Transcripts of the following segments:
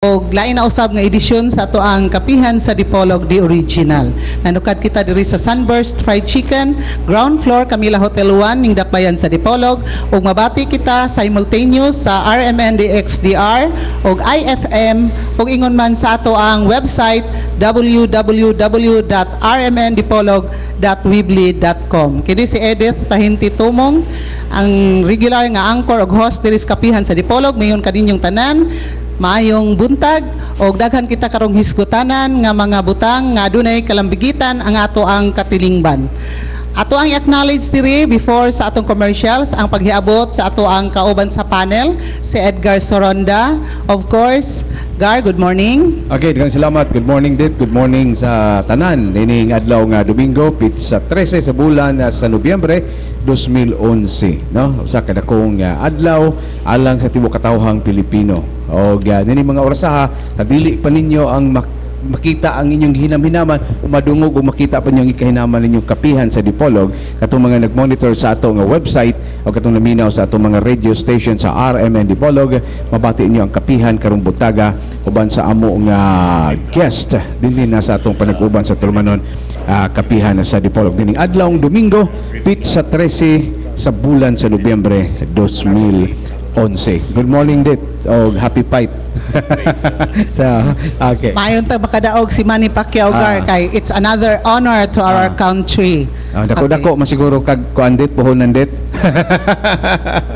o lain na usab nga edisyon sa ato ang Kapihan sa Dipolog the Original. Nanukad kita diri sa Sunburst Fried Chicken, ground floor Camila Hotel 1 ning dakbayan sa Dipolog, ug mabati kita simultaneous sa RMN DXDR ug IFM ug ingon man sa ato ang website www.rmndipolog.weebly.com. Kini si Edith Pahinti Tumong, ang regular nga anchor ug host diri sa Kapihan sa Dipolog. Mayon kaninyong tanan maayong buntag o daghan kita karong hisgutanan nga mga butang nga adunay kalambigitan ang ato ang katilingban. Ato ang acknowledge diri before sa atong commercials ang paghiabot sa ato ang kauban sa panel si Edgar Soronda. Of course, Gar, good morning. Okay, daghang salamat. Good morning dit. Good morning sa tanan. Ining adlaw nga Domingo, pitsa 13 sa bulan sa Nobyembre 2011, no? Usa ka dakong adlaw alang sa tibuok katawhang Pilipino. Og nini mga orasaha, dili pa ninyo ang makita ang inyong hinam-hinaman, madungog o makita pa ninyong ikahinaman ninyong kapihan sa Dipolog. Katong mga nag-monitor sa ato nga website o katong naminaw sa ato mga radio station sa RMN Dipolog, mabati inyo ang kapihan karong butaga uban sa amo nga guest dinhi na sa atong panag-uban sa Tulmanon kapihan sa Dipolog dining adlawng Domingo, pitsa 13 sa bulan sa Nobyembre 2011. Good morning dit o happy fight. So, okay. Mayon ta makadaog si Manny Pacquiao Gar kay it's another honor to our country. Dako-dako masiguro kag kuandit puhunan dit.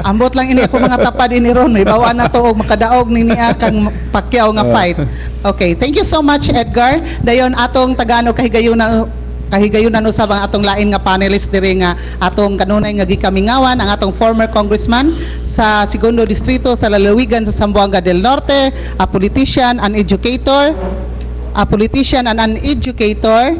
Ambot lang ini ako mga tapad ini ron, ibawa na to og makadaog ni niya kang Pacquiao nga fight. Okay, thank you so much Edgar. Dayon atong tagano kahigayunan usab ang atong lain nga panelist diri nga atong kanunay nga gikamingawan ang atong former congressman sa Segundo Distrito sa Lalawigan sa Zamboanga del Norte, a politician and an educator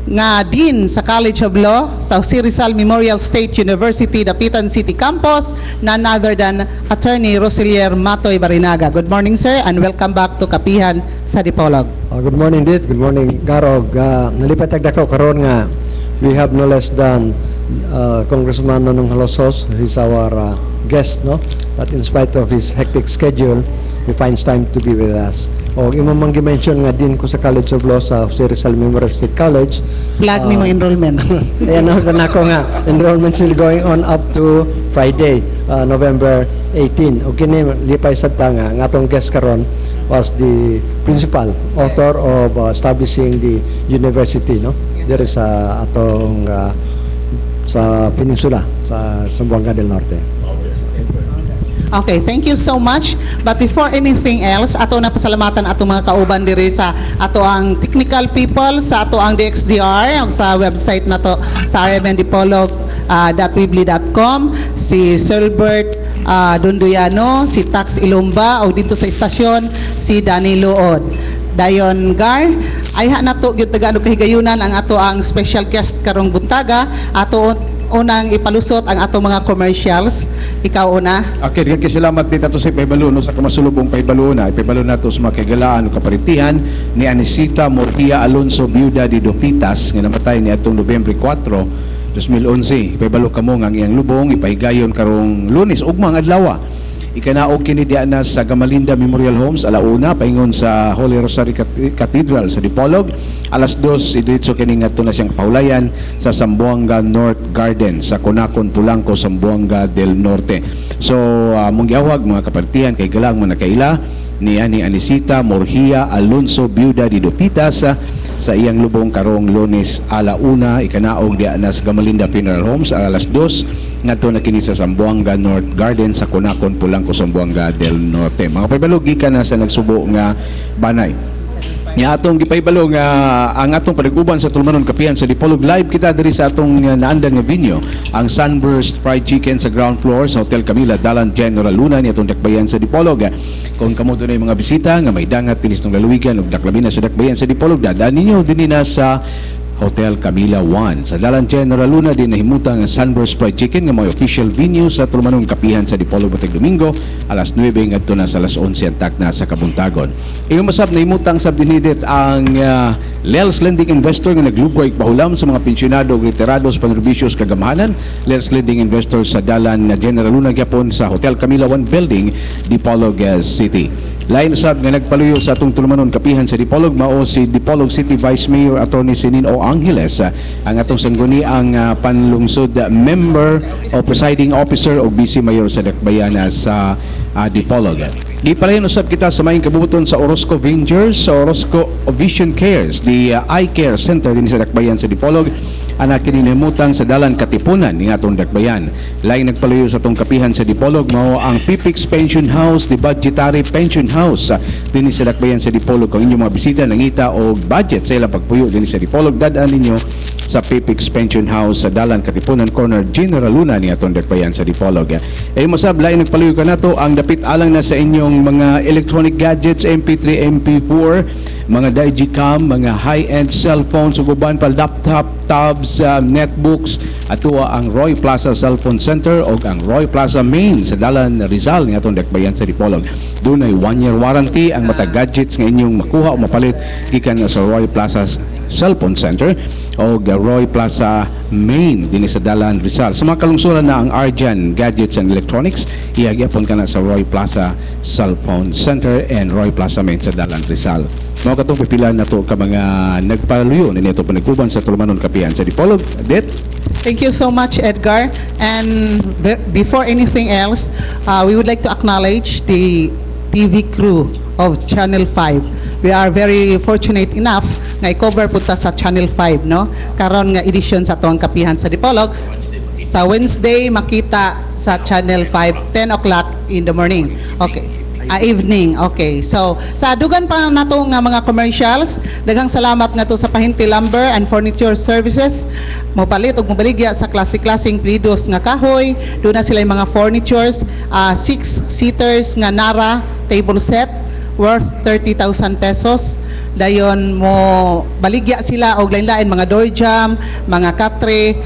nga Dean sa College of Law sa Jose Rizal Memorial State University, Dapitan City Campus, none other than Attorney Roselier Matoy Barinaga. Good morning sir and welcome back to Kapihan sa Dipolog. Good morning Dit, good morning Garog. Nalipat agdako karon nga we have no less than Congressman Nonong Halosos. He's our guest, no? But in spite of his hectic schedule, he finds time to be with us. O imong mang gi-mention nga din ko sa College of Law sa Jose Rizal Memorial State College. Plug ni mo enrollment. Ayan na ako nga, enrollment still going on up to Friday, November 18. O kini lipay sa tanga, nga atong guest karon was the principal author of establishing the university, no? There is atong sa peninsula sa Zamboanga del Norte. Okay, thank you so much. But before anything else, ato na pasalamatan ato mga kauban diri sa ato ang technical people sa ato ang DXDR sa website na to sa rmndipolog.weebly.com, si Silbert Dunduyano, si Tax Ilumba o dito sa istasyon si Danny Luod. Dayon Gar, ayha na to gyud tagalog kahigayunan ang ato ang special guest karong buntaga. Ato unang ipalusot ang ato mga commercials. Ikaw una. Okay, daghang salamat dito sa paibalo no sa kamasulubong paibalo na. Paibalo nato sa mga kagalaan o kaparitihan ni Anisita Morhia Alonso Biuda de Dofitas nga namatay ni atong Nobyembre 4, 2011. Paibalo kamo nga ang iyang lubong ipahigayon karong Lunes ugmang adlaw. Ikanaog kini diyan na sa Gamalinda Memorial Homes alauna paingon sa Holy Rosary Cathedral sa Dipolog. Alas 2 diretso kini ngadto na siyang paulayan sa Zamboanga North Garden sa Conacon, Pulangco, Zamboanga del Norte. So mong giawag mga kapartihan kay galang mga nakaila ni Anisita Morhia Alonso Biuda de Dofitas sa iyang lubong karong Lunes alauna. Ikanaog diyan na sa Gamalinda Funeral Homes alas 2 ngadto na kini sa Zamboanga North Garden sa Conacon, Pulangco, Zamboanga del Norte. Mga paibalo gikan na sa nagsubo nga banay. Nga atong gipaibalo nga ang atong panag-uban sa Tulmanon Kapihan sa Dipolog. Live kita diri sa atong naandan nga venue, ang Sunburst Fried Chicken sa ground floor sa Hotel Camila, Dalan General Luna ni atong dakbayan sa Dipolog. Kung kamo dunay mga bisita nga may dangat tinis ng lalawigan ug daklabi na sa dakbayan sa Dipolog, dadaan ninyo dinhi na sa Hotel Camila 1 sa Dalan General Luna din nahimutang ang Sunburst Fried Chicken nga may official venue sa Tulmanon Kapihan sa Dipolog matag Domingo alas 9 ngadto na sa alas 11 antak na sa Kabuntagon. Ingon masab nahimutang sab dinidit ang Lels Lending Investor nga naglugway pahulam sa mga pensyonado ug retirado sa pangserbisyos kagamahanan. Lels Lending Investor sa Dalan General Luna gyapon sa Hotel Camila 1 Building, Dipolog City. Lain usab nga nagpaluyo sa atong tulumanon kapihan sa Dipolog mao si Dipolog City Vice Mayor Attorney Sinin O. Angeles, ang atong sangguni ang panlungsod member o presiding officer o vice mayor sa Dakbayana sa Dipolog. Gipalayon usab kita sa maayong kabubuton sa Orozco Ventures, sa Orozco Vision Cares, the Eye Care Center din sa Dakbayan sa Dipolog. Anak kinimutang sa dalan Katipunan ni atong Dakbayan. Lain nagpaluyo sa atong kapihan sa Dipolog mao ang PPIX Pension House, the Budgetary Pension House din sa Dakbayan sa Dipolog. Kung inyong mga bisita nangita o budget sa ilang pagpuyo din sa Dipolog, dadaan ninyo sa PPIX Pension House sa dalan Katipunan Corner General Luna ni atong Dakbayan sa Dipolog. Ay masab lain nagpaluyo ka nato ang dapit alang na sa inyong mga electronic gadgets, MP3, MP4, mga digicam, mga high-end cellphones, uban pa laptop, tabs, netbooks, atua ang Roy Plaza Cellphone Center o ang Roy Plaza Main sa Dalan Rizal ng atong Dakbayan sa Dipolog. Doon ay 1-year warranty ang mata gadgets nga inyong makuha o mapalit gikan sa Roy Plaza Cellphone Center o Roy Plaza Main din sa Dalan Rizal. Sa mga kalungsuran na ang Arjan Gadgets and Electronics, ihagyapon ka na sa Roy Plaza Cellphone Center and Roy Plaza Main sa Dalan Rizal. Mga katong pipilan na to ka mga nagpaluyo na nito panagkuban sa tulumanon kapihan sa Dipolog. Det? Thank you so much, Edgar. And before anything else, we would like to acknowledge the TV crew of Channel 5. We are very fortunate enough nga i-cover po ta sa Channel 5, no? Karon nga edisyon sa tuwang kapihan sa Dipolog. Sa Wednesday, makita sa Channel 5, 10 o'clock in the morning. Okay. Evening. Okay. So, sa dugan pa na to nga mga commercials, daghang salamat nga to sa Pahinti Lumber and Furniture Services. Mopalit og mobaligya sa klase-klaseng pilidos nga kahoy. Doon na sila yung mga furnitures, 6-seaters nga Nara table set worth 30,000 pesos. Dayon mo baligya sila og lain-lain mga door jam, mga katre,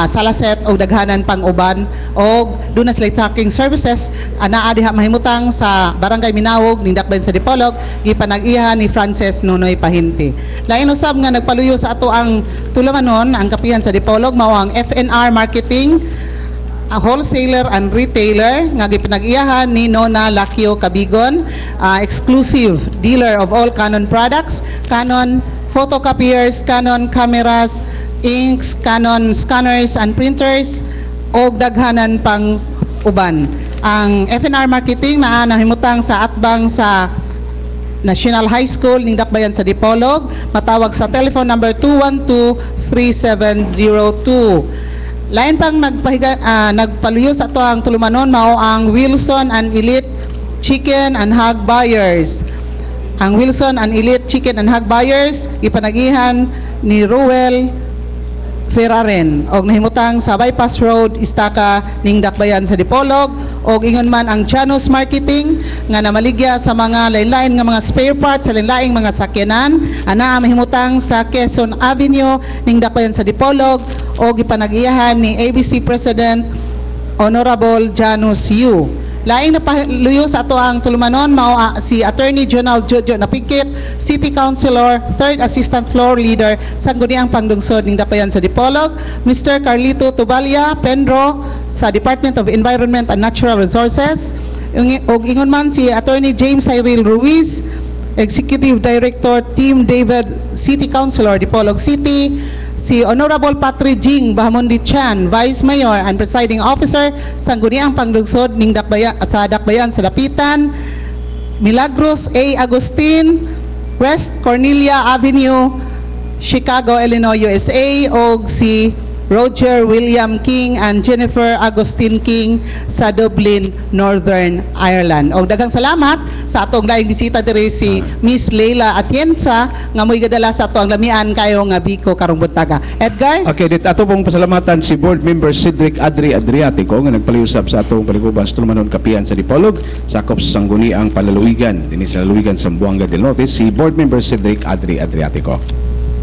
sala set og daghanan pang uban, og doon na sila tracking services anaa diha mahimutang sa Barangay Minawog ning Dakbayan sa Dipolog, gipanag-iya ni Frances Nunoy Pahinti. Lain usab nga nagpaluyo sa ato ang tulumanon ang kapihan sa Dipolog mao ang FNR Marketing, a wholesaler and retailer nga gipinag-iyahan ni Nona Lakio Cabigon, exclusive dealer of all Canon products, Canon photocopiers, Canon cameras, inks, Canon scanners and printers, og daghanan pang uban. Ang FNR Marketing naa nahimutang sa atbang sa National High School ning Dakbayan sa Dipolog. Matawag sa telephone number 212-3702. Lain pang nagpaluyo sa ato ang tulumanon mao ang Wilson and Elite Chicken and Hog Buyers. Ang Wilson and Elite Chicken and Hog Buyers ipanag-ihan ni Ruel Ferraren og nahimutang sa Bypass Road, Istaka ning Dakbayan sa Dipolog, og ingon man ang Janus Marketing nga namaligya sa mga lain-lain nga mga spare parts sa lain-laing mga sakyanan anaa mahimutang sa Quezon Avenue ning Dakbayan sa Dipolog, og ipanag-iyahan ni ABC President Honorable Janus Yu. Laing napaluyo sa ato ang tulumanon mao si Attorney General Jojo Napikit, City Councilor, 3rd Assistant Floor Leader sa Guniang Pangdungsod ning Dakbayan sa Dipolog, Mr. Carlito Tubalia Pendro sa Department of Environment and Natural Resources, ug ingon man si Attorney James Cyril Ruiz, Executive Director Team David, City Councilor Dipolog City, si Honorable Patri Jing Bahamundi Chan, Vice Mayor and Presiding Officer sa Guniang Pangdungsod ning Dakbayan sa Dapitan, Milagros A. Agustin, West Cornelia Avenue, Chicago, Illinois, USA, og si Roger William King and Jennifer Agustin King sa Dublin, Northern Ireland. Og daghang salamat sa atong laing bisita diri si Miss Leila Atienza nga mo'y gadala sa ato ang lamian kayo nga Biko karong buntaga. Edgar? Okay, dit ato pong pasalamatan si Board Member Cedric Adriatico nga nagpaliusap sa atong paliguban sa tulumanon kapihan sa Dipolog, sakop sa sangguniang Palaluwigan dinhi sa Laluwigan sa Buanga del Norte, si Board Member Cedric Adriatico.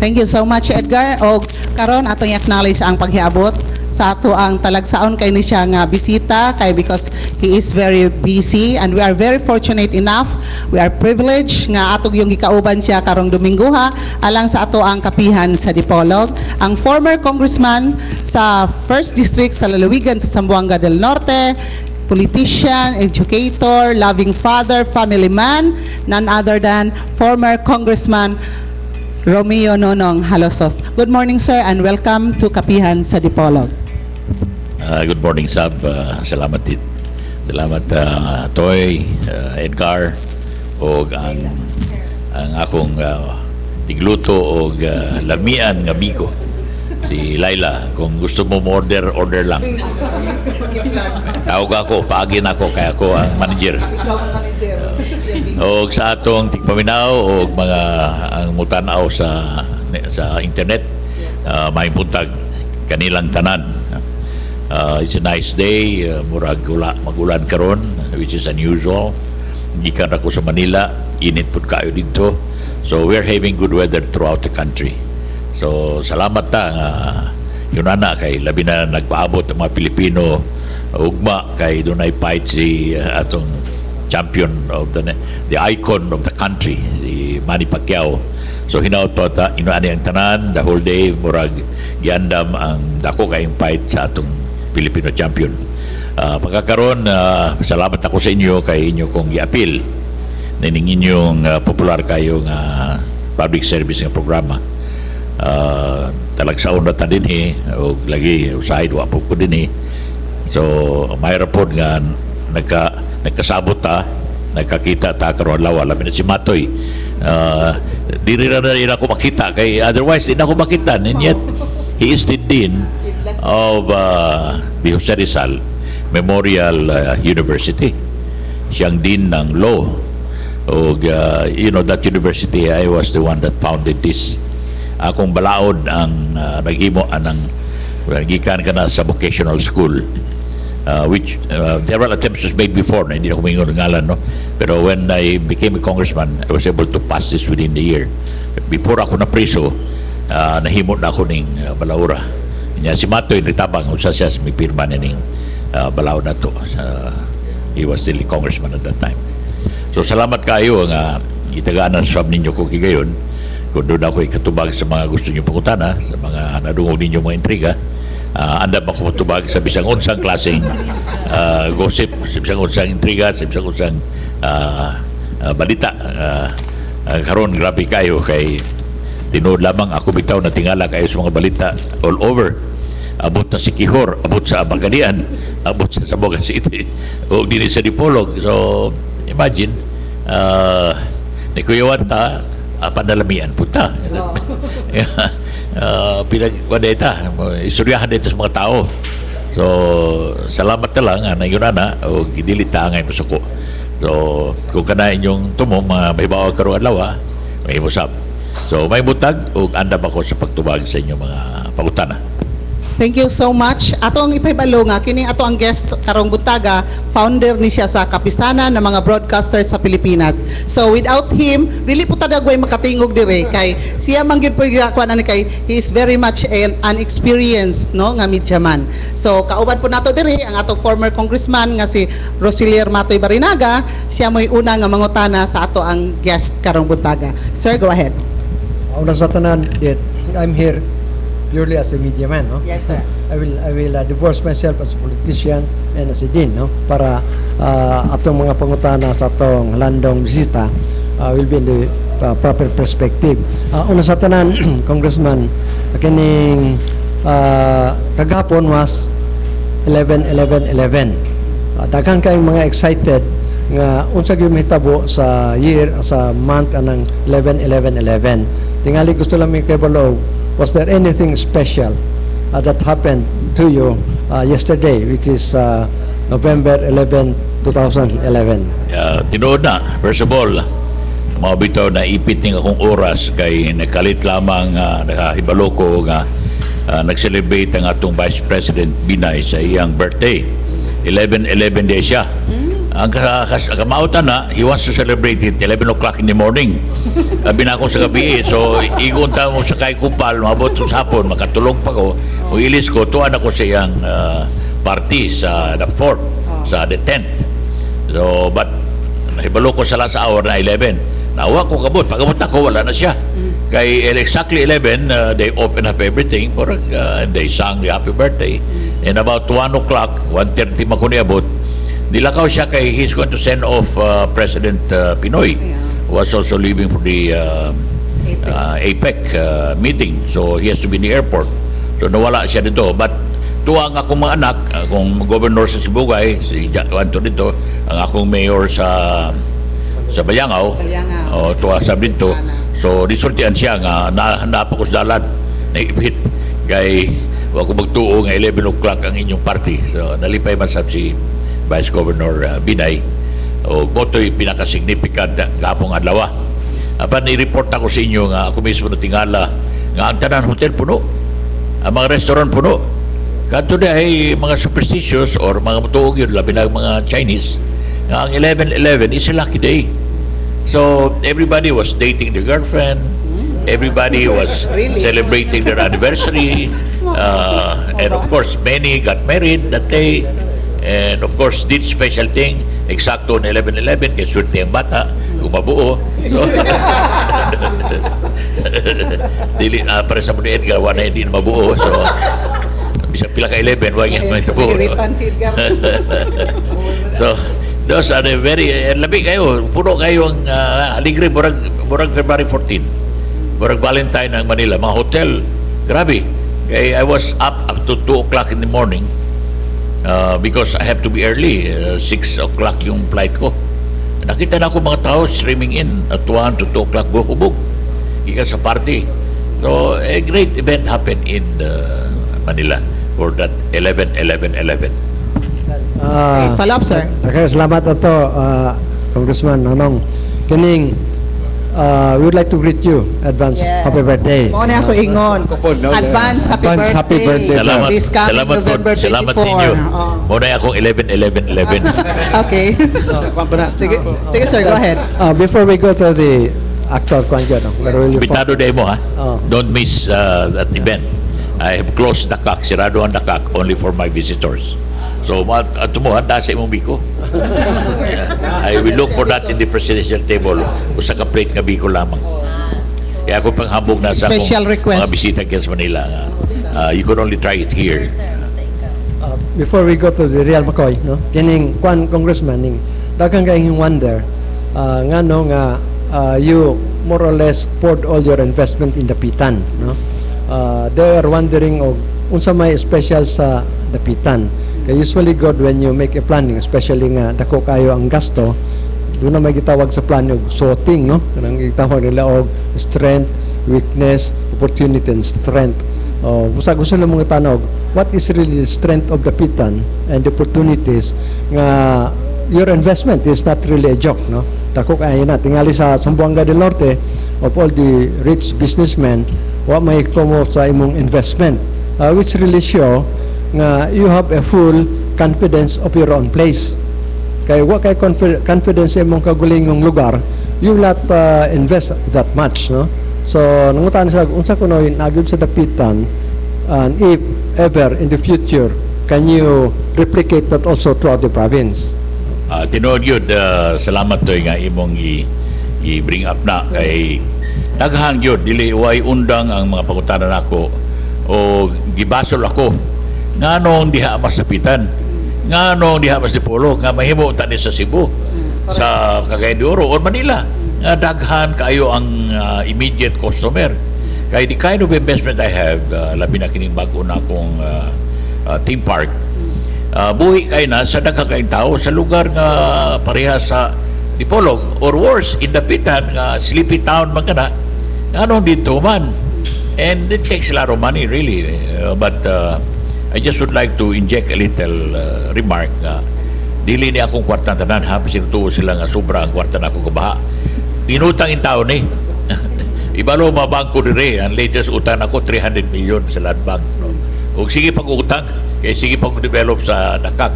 Thank you so much, Edgar. O karon atong i-acknowledge ang paghiabot sa ato ang talagsaon kay ni siya nga bisita kay because he is very busy and we are very fortunate enough. We are privileged nga atong yung gikauban siya karong Dominguha alang sa ato ang kapihan sa Dipolog. Ang former congressman sa 1st District sa Lalawigan sa Zamboanga del Norte, politician, educator, loving father, family man, none other than former Congressman Romeo Nonong Halosos. Good morning, sir, and welcome to Kapihan sa Dipolog. Good morning, Sab. Salamat din. Salamat, Toy, Edgar, o ang akong tigluto o lamian nga bigo, si Laila. Kung gusto mo order lang. Tawag ako, paagin ako, kaya ako ang manager. O sa atong tigpaminaw o mga ang mutanaw sa internet, may buntag kanilang tanan. It's a nice day, murag magulan karon, which is unusual. Gikan ako sa Manila, init pud kayo dito. So we're having good weather throughout the country. So salamat ta nga yun ana kay labi na nagpaabot ang mga Pilipino ugma kay dunay fight si atong champion of the icon of the country, si Manny Pacquiao. So hinaut pa ta inuani ang tanan the whole day, murag giandam ang dako kayong fight sa atong Filipino champion. Pagkakaroon, salamat ako sa inyo kay inyo kong i-appeal na inyong popular kayong public service ng programa. Talagsaon na ta din o lagi usahay wa po ko din so mayroon po nga nagkasabot ta, nagkakita ta karon lawa labi na si Matoy. Diri na rin ako makita kay otherwise di na ako makita, and yet he is the dean of Jose Rizal Memorial University. Siyang dean ng law. You know, that university, I was the one that founded this. Akong balaod ang naghimo anang gikan ka na sa vocational school, which several attempts was made before na hindi na kumingon ng ngalan, no? Pero when I became a congressman, I was able to pass this within the year. But before ako na priso, nahimo na ako ning balaura. Si Matoy nitabang usa siya sa may pirma ning balaw na to. He was still a congressman at that time. So salamat kayo nga itagaanan sa ninyo ko kigayon. Kung doon ako ikatubag sa mga gusto niyo pangutana, sa mga nadungog ninyo mga intriga, andam ako matubag sa bisang unsang klaseng gossip, sa bisang unsang intriga, sa bisang unsang balita. Karon grabe kayo kay tinuod lamang ako bitaw na tingala kayo sa mga balita all over. Abot na si Kihor, abot sa Abagadian, abot sa Zamboanga City, o din sa Dipolog. So imagine, ni Kuya Wanta, panalamian punta. Pinagwadeta, istoryahan dito sa mga tao. So salamat na lang na yun na, o gidilita ngay masuko. So kung kana inyong tumong may bawa karong adlaw, may musab. So may butag o andam ako sa pagtubag sa inyong mga pangutana. Thank you so much. Ato ang ipahibalo nga kini ato ang guest karong butaga, founder ni siya sa kapisanan ng mga broadcasters sa Pilipinas. So without him, really po tadagway makatingog dire kay siya man gyud po kuan ani kay he is very much an experienced no nga media man. So kauban po nato dire ang ato former congressman nga si Rosilier Matoy Barinaga, siya mo'y una nga mangutana sa ato ang guest karong butaga. Sir, go ahead. Una sa tanan, I'm here purely as a media man, no? Yes, sir. I will divorce myself as a politician and as a dean, no? Para atong mga pangutana sa atong landong bisita will be in the proper perspective. Una sa tanan, Congressman, kining kagahapon was 11-11-11. Daghang kayong mga excited nga unsa gyud mahitabo sa year, sa month anang 11-11-11. Tingali gusto lang mi kay Balog, was there anything special that happened to you yesterday, which is November 11, 2011? Tinuod na, first of all, mga bitaw na ipiting akong oras kay nakalit lamang nakahibalo ko nga nag-celebrate ang atong Vice President Binay sa iyang birthday. 11-11 days siya. Ang kamautan na, he wants to celebrate it 11 o'clock in the morning. Sabi na ako sa gabi so igunta mo sa kay kupal, mabot sa hapon, makatulog pa ko, o ilis ko, tuwan ako sa iyang party sa the 4th, sa the 10th. So, but nahibalo ko sa last hour na 11. Nawa ko kabot, pagabot ako, wala na siya. Kay exactly 11, they open up everything, and they sang the happy birthday. And about 1 o'clock, 1:30 man ko niabot, nilakaw siya kay he's going to send off President Pinoy, who was also leaving for the APEC meeting. So he has to be in the airport. So nawala siya dito. But tuwa ang akong mga anak, akong governor sa Sibugay, si Juanto dito, ang akong mayor sa Bayangao, tuwa sa dito. So resultian siya nga napakusdalan, naipit kay wag ko magtuo nga 11 o'clock ang inyong party. So nalipay man sab si Vice Governor Binay, o moto'y pinaka-significant gapong adlaw. Apan i-report ako sa inyo nga ako mismo na tingala nga ang tanan hotel puno, ang mga restaurant puno. Kadto ay mga superstitious or mga mutuog yun, labi na mga Chinese, nga ang 11-11 is a lucky day. So everybody was dating their girlfriend, everybody was celebrating their anniversary, and of course many got married that day, and of course did special thing eksakto na 11-11 kay swerte ang bata kung mabuo. So dili para sa mga Edgar wala hindi na mabuo, so bisa pila ka 11 wag yan mabuo. So those are the very labi kayo, puno kayo ang aligre murag February 14, murag Valentine ng Manila, mga hotel grabe. I was up to 2 o'clock in the morning because I have to be early, 6 o'clock yung flight ko. Nakita na ako mga tao streaming in at 1 to 2 o'clock buhubog ikan sa party. So a great event happened in Manila for that 11-11-11. Follow up, sir. Okay, salamat ato, Congressman Nanong. Kining, we would like to greet you. Advance happy birthday. Mao na ako ingon. Advance happy birthday. Salamat. This coming Salamat November 24. Salamat ninyo. Muna akong 11-11-11. Okay. Sige, sir, go ahead. Before we go to the actor Kwanjo, Bitado day mo ha. Don't miss that event. I have closed the CAC, sirado ang CAC only for my visitors. So, ato mo, handa sa imong biko. I will look for that in the presidential table. Usa ka plate nga biko lamang. Kaya ako panghambog na sa mga bisita sa Manila. You could only try it here. Before we go to the Real McCoy, no? Kining kwan congressman ning daghang kayong wonder ngano nga you more or less poured all your investment in Dapitan, no? They are wondering unsa may special sa Dapitan. Kaya usually good when you make a planning, especially nga dako kayo ang gasto, doon na may gitawag sa plan og sorting, no? Kanang gitawag nila og strength, weakness, opportunity and strength. Gusto lang mong itanong, what is really the strength of Dapitan and the opportunities nga your investment is not really a joke, no? Dako kayo na tingali sa Zamboanga del Norte, of all the rich businessmen, wa may promote sa imong investment, which really show nga you have a full confidence of your own place. Kaya wa kay confidence sa imong kagulingong lugar, you will not invest that much, no? So nangutan sa unsa kuno nagyud sa Dapitan, and if ever in the future can you replicate that also throughout the province? Tinuod yun, salamat to nga imong i-bring up na kay daghang yun, dili way undang ang mga pangutanan ako o gibasol ako nganong diha mas Dapitan, nganong diha mas Dipolog, nga mahimo tani sa Cebu, sa Cagayan de Oro o Manila, nga daghan kayo ang immediate customer. Kaya the kind of investment I have, labi na kining bago na akong theme park, buhi kayo na sa daghang kayong tao sa lugar nga pareha sa Dipolog or worse in Dapitan, nga sleepy town man kana, nganong dito man, and it takes a lot of money really, but I just would like to inject a little remark nga dili ni akong kwarta tanan ha, sinutuo sila nga sobra ang kwarta na akong kabaha. Inutang in taon ni. Ibalo mga bangko dire, ang latest utang ako 300 million sa land bank, no? O sige pag-utang, kaya sige pag-develop sa dakak.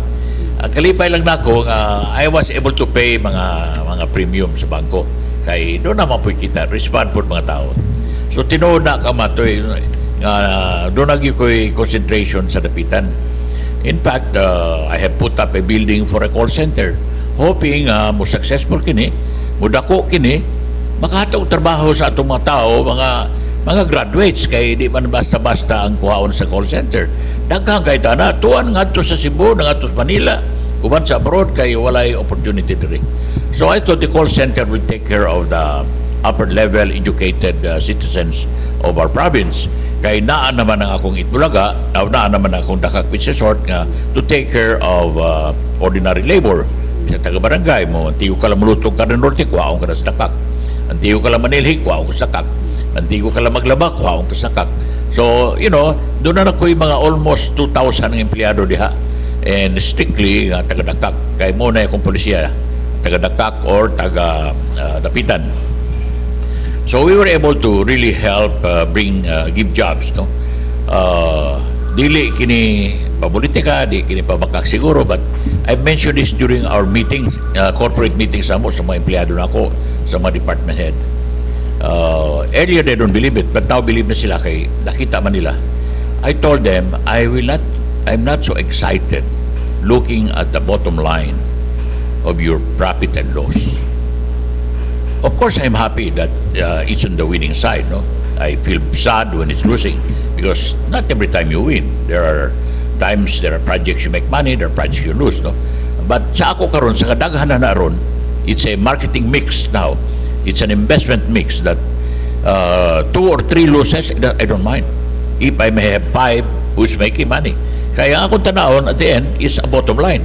Ang kalipay lang nako nga I was able to pay mga premium sa bangko. Kay doon naman po kita respond po mga tao. So tinuod na ka matoy doon lagi ko'y concentration sa Dapitan. In fact, I have put up a building for a call center hoping mo successful kini, mo dako kini, makahatag trabaho sa atong mga tao, mga graduates, kay di man basta-basta ang kuhaon sa call center. Daghang kay tana tuan ngadto sa Cebu, ngadto sa Manila, Uban sa abroad kay walay opportunity diri. So I thought the call center will take care of the upper level educated citizens of our province. Kay naa naman ang akong Itbulaga, naa naman ang akong Dakak Resort nga to take care of ordinary labor. Sa taga-barangay mo, antigo ka lang mulutog ka ng norte, kuhaong ka na sa Dakak. Antigo ka lang manilhi, kuhaong ka sa Dakak. Antigo ka lang maglaba, kuhaong ka sa Dakak. So, you know, doon na ko yung mga almost 2,000 empleyado diha. And strictly, taga-Dakak. Kaya muna yung polisiya, taga-Dakak or taga-Dapitan. So we were able to really help give jobs, no? Dili kini papolitika, di kini pamakak siguro, but I mentioned this during our meetings, corporate meetings sa mga empleyado na ako, sa mga department head. Earlier they don't believe it, but now believe na sila kay nakita man nila. I told them, I'm not so excited looking at the bottom line of your profit and loss. Of course, I'm happy that it's on the winning side. No, I feel sad when it's losing because not every time you win. There are times, there are projects you make money, there are projects you lose. No, but sa ako karon sa kadaghan na naron, it's a marketing mix now. It's an investment mix that 2 or 3 losses, I don't mind. If I may have 5 who's making money. Kaya akong tanawon at the end is a bottom line.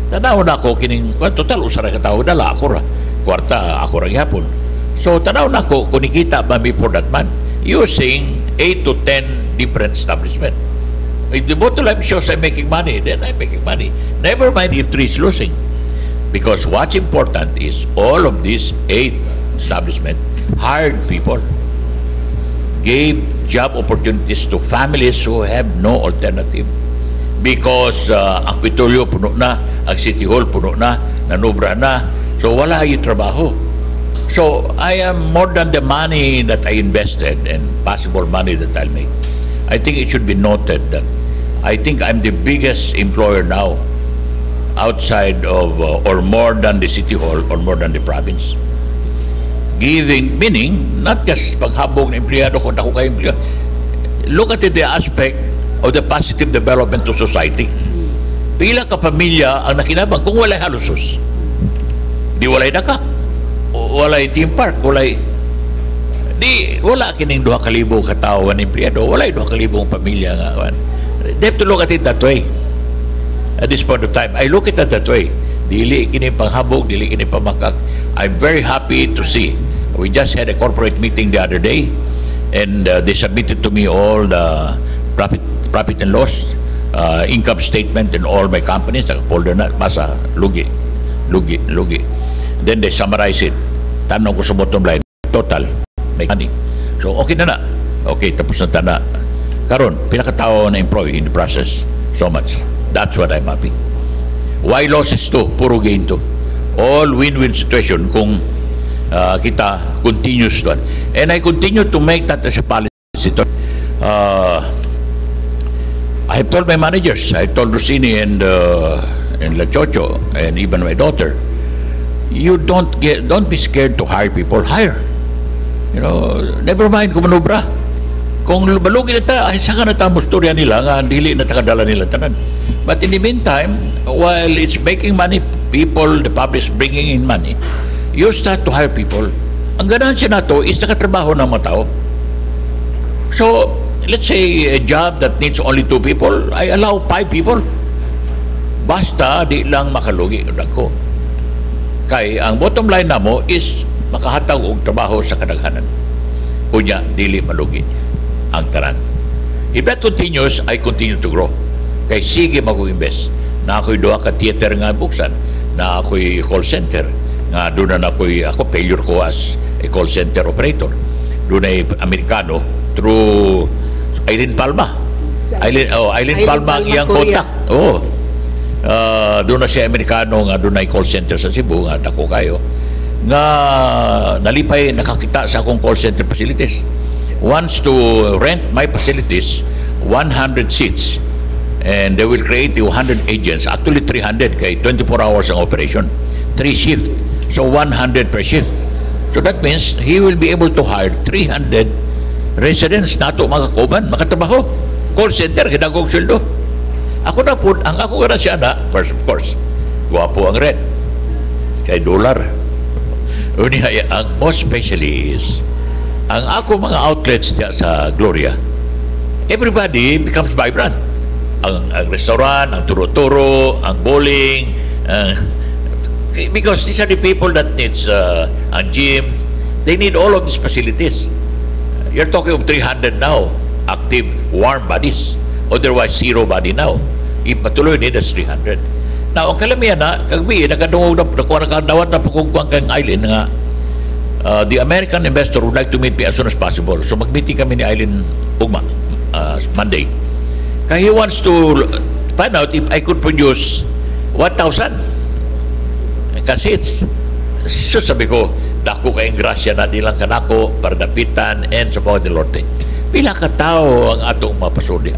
Tanawon ako kining, total usara ka tao, dala ako ra. Kwarta ako ra gihapon. So tanawon ako kung nikita ba me for that month using 8 to 10 different establishment. If the bottom line shows I'm making money, then I'm making money. Never mind if 3 is losing. Because what's important is all of these 8 establishment hired people, gave job opportunities to families who have no alternative. Because ang Pitolyo puno na, ang City Hall puno na, nanubra na, so wala yung trabaho. So I am more than the money that I invested and possible money that I'll make. I think it should be noted that I think I'm the biggest employer now outside of or more than the City Hall or more than the province. Giving, meaning, not just paghabog ng empleyado kung ako kayo empleyado. Look at the aspect of the positive development to society. Pila ka pamilya ang nakinabang kung walay halusos. Di walay Dakak, walay theme park, wala kining 2,000 katao ng empleyado, walay 2,000 pamilya nga. They have to look at it that way. At this point of time, I look at it that way. Dili kini panghabog, dili kini pamakak. I'm very happy to see. We just had a corporate meeting the other day, and they submitted to me all the profit and loss, income statement, and all my companies. Folder na, basa, lugi. Then they summarize it. Tanong ko sa bottom line, total, may money. So okay na. Okay, tapos na tana. Karon, pila ka tao na employee in the process? So much. That's what I'm happy. Why losses to? Puro gain to. All win-win situation kung kita continues to. And I continue to make that as a policy. I have told my managers, I told Rossini and La Chocho and even my daughter, you don't be scared to hire people. Hire. You know, never mind kung manubra. Kung balugin na ta, ay saka na tamo storya nila nga dili na takadala nila tanan. But in the meantime, while it's making money, the public is bringing in money, you start to hire people. Ang ganansya na to is nakatrabaho ng mga tao. So, let's say a job that needs only 2 people, I allow 5 people. Basta di lang makalugi ko. Kay ang bottom line na mo is makahatag og trabaho sa kadaghanan. Unya, dili malugi ang tanan. If that continues, I continue to grow. Kay sige mag-invest. Na ako'y 2 ka theater nga buksan, na ako'y call center, nga doon na ako failure ko as a call center operator. Doon ay Amerikano through Eileen Palma. Eileen Palma ang iyang contact. Doon na siya Amerikano nga doon ay call center sa Cebu, nga dako kayo. Nga nalipay nakakita sa akong call center facilities. Wants to rent my facilities 100 seats. And they will create 100 agents, actually 300 kay 24 hours ang operation, 3 shift, so 100 per shift. So that means he will be able to hire 300 residents na ito makakuban, makatrabaho. Call center, ginagong sweldo. Ako na po, ang ako na siya na, first of course, Guwapo ang red. Kay dollar. Unya, ang most especially is, ang ako mga outlets diya sa Gloria, everybody becomes vibrant. Ang restaurant, ang turo-turo, ang bowling, because these are the people that needs ang gym. They need all of these facilities. You're talking of 300 now, active, warm bodies. Otherwise, zero body now. If patuloy need, that's 300. Now, ang kalamihan na, kagbi, nakadungog na, nakadawat na pagkukuang kang island nga, the American investor would like to meet me as soon as possible. So, mag-meeting kami ni Eileen Ugma, Monday. Kaya he wants to find out if I could produce 1,000 cassettes. So, sabi ko, dako kayong grasya na nilang kanako para dapitan and sa mga Norte. Pila ka tao ang atong mapasudya.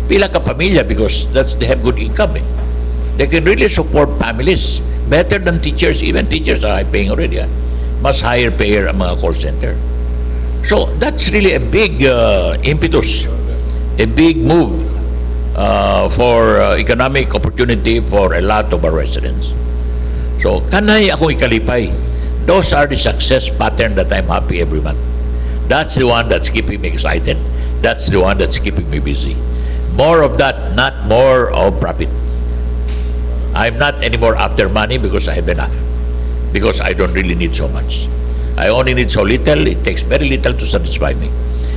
Pila ka pamilya because they have good income. They can really support families better than teachers. Even teachers are high paying already. Mas higher payer ang mga call center. So that's really a big impetus, a big move for economic opportunity for a lot of our residents. So kanay akong ikalipay. Those are the success pattern that I'm happy every month. That's the one that's keeping me excited. That's the one that's keeping me busy. More of that, not more of profit. I'm not anymore after money because I have enough. Because I don't really need so much. I only need so little. It takes very little to satisfy me.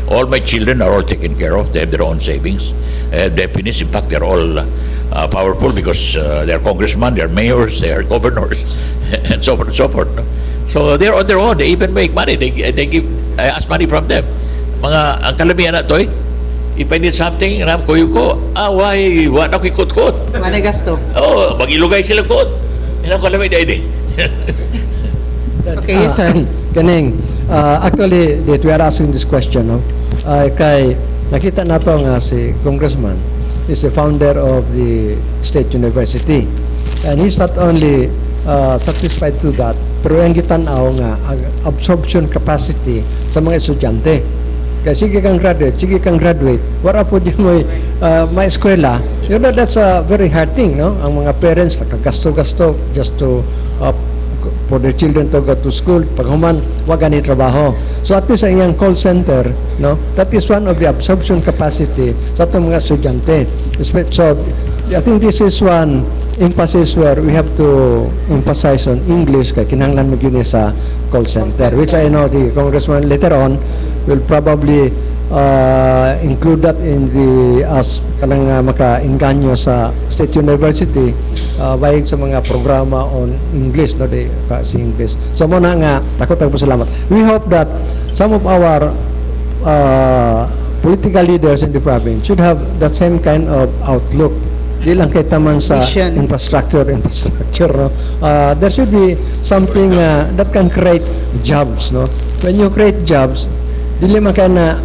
All my children are all taken care of. They have their own savings. Deputies, in fact, they're all powerful because they're congressmen, they're mayors, they're governors, and so forth and so forth. No? So they're on their own. They even make money. They give. I ask money from them. Mga ang kalamihan na to if I need something, kuyo ko, why, wala ko ikot-kot. Wala gasto. Oh, mag-ilugay sila kot. Yan ang kalamihan na ini. Okay, yes, sir. Kaning, actually, that we are asking this question, no? Kay, nakita na to nga si Congressman is the founder of the State University. And he's not only satisfied to that, pero ang gitanaw nga, ang absorption capacity sa mga estudyante. Kaya sige kang graduate, wala po di mo may eskwela. You know, that's a very hard thing, no? Ang mga parents, nakagasto-gasto just to for their children to go to school. Pag human, wag ni trabaho. So at least ang iyang call center, no? That is one of the absorption capacity sa itong mga estudyante. So I think this is one emphasis where we have to emphasize on English kaya kinahanglan mo yun sa call center, which I know the congressman later on will probably include that in the as kanang maka-inganyo sa State University bayig sa mga programa on English, no, di kasi English. So muna nga, takot salamat. We hope that some of our political leaders in the province should have that same kind of outlook. Di lang kay taman sa infrastructure, no? There should be something that can create jobs, no? When you create jobs, dili man ka na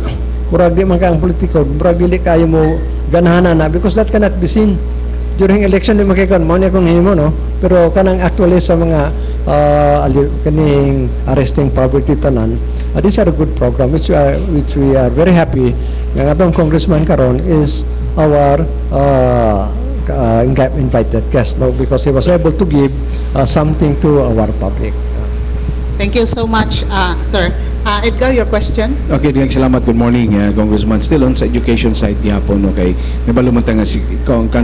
murag di man ka ang politiko, murag dili kayo mo ganahan na because that cannot be seen during election. Di man kay kan mo ni akong himo, no? Pero kanang actually sa mga kaning arresting poverty tanan, these are a good program which we are very happy nga atong congressman karon is our invited guest, no, because he was able to give something to our public. Thank you so much, sir. Edgar, your question? Okay, digang salamat. Good morning, Congressman. Still on sa education side gihapon, okay. Nabalumanta nga si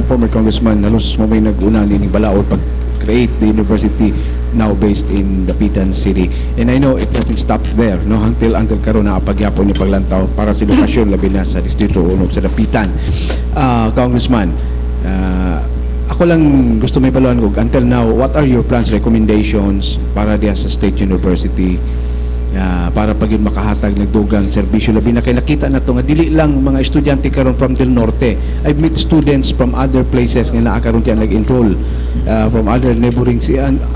former Congressman halos mo may nag-una ni balaod pag create the university now based in Dapitan City. And I know it doesn't stop there, no, until karon na pagyapon ni paglantaw para sa edukasyon labi na sa distrito unog sa Dapitan. Congressman, ako lang gusto may baluan ko, until now, what are your plans, recommendations para diya sa State University para pag yun makahatag nagdugang serbisyo labi na kay nakita na to nga dili lang mga estudyante karon from Del Norte. I've met students from other places nga naa karon diyan nag-enroll from other neighboring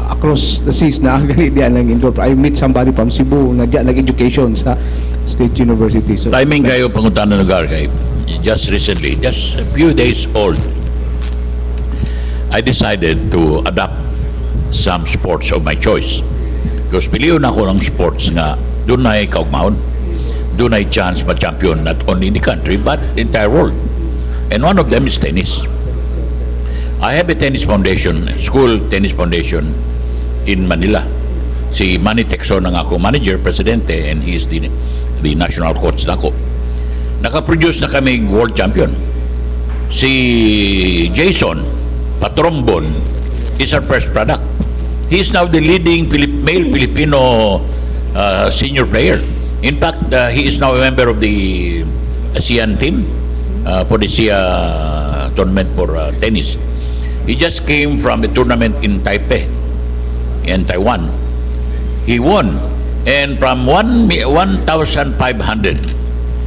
across the seas na gani diyan nag-enroll. I met somebody from Cebu nga diyan nag-education sa State University. So timing kayo pangutan ng lugar kay just recently, just a few days old, I decided to adopt some sports of my choice. Because piliyon ako ng sports nga doon na kaugmahon, doon na chance ma-champion not only in the country but the entire world. And one of them is tennis. I have a tennis foundation, school tennis foundation in Manila. Si Manny Texon ang ako manager, presidente, and he is the national coach na ako. Nakaproduce na kami world champion. Si Jason Patrombon is our first product. He is now the leading male Filipino senior player. In fact, he is now a member of the ASEAN team for the SIA tournament for tennis. He just came from a tournament in Taipei, in Taiwan. He won. And from 1,500,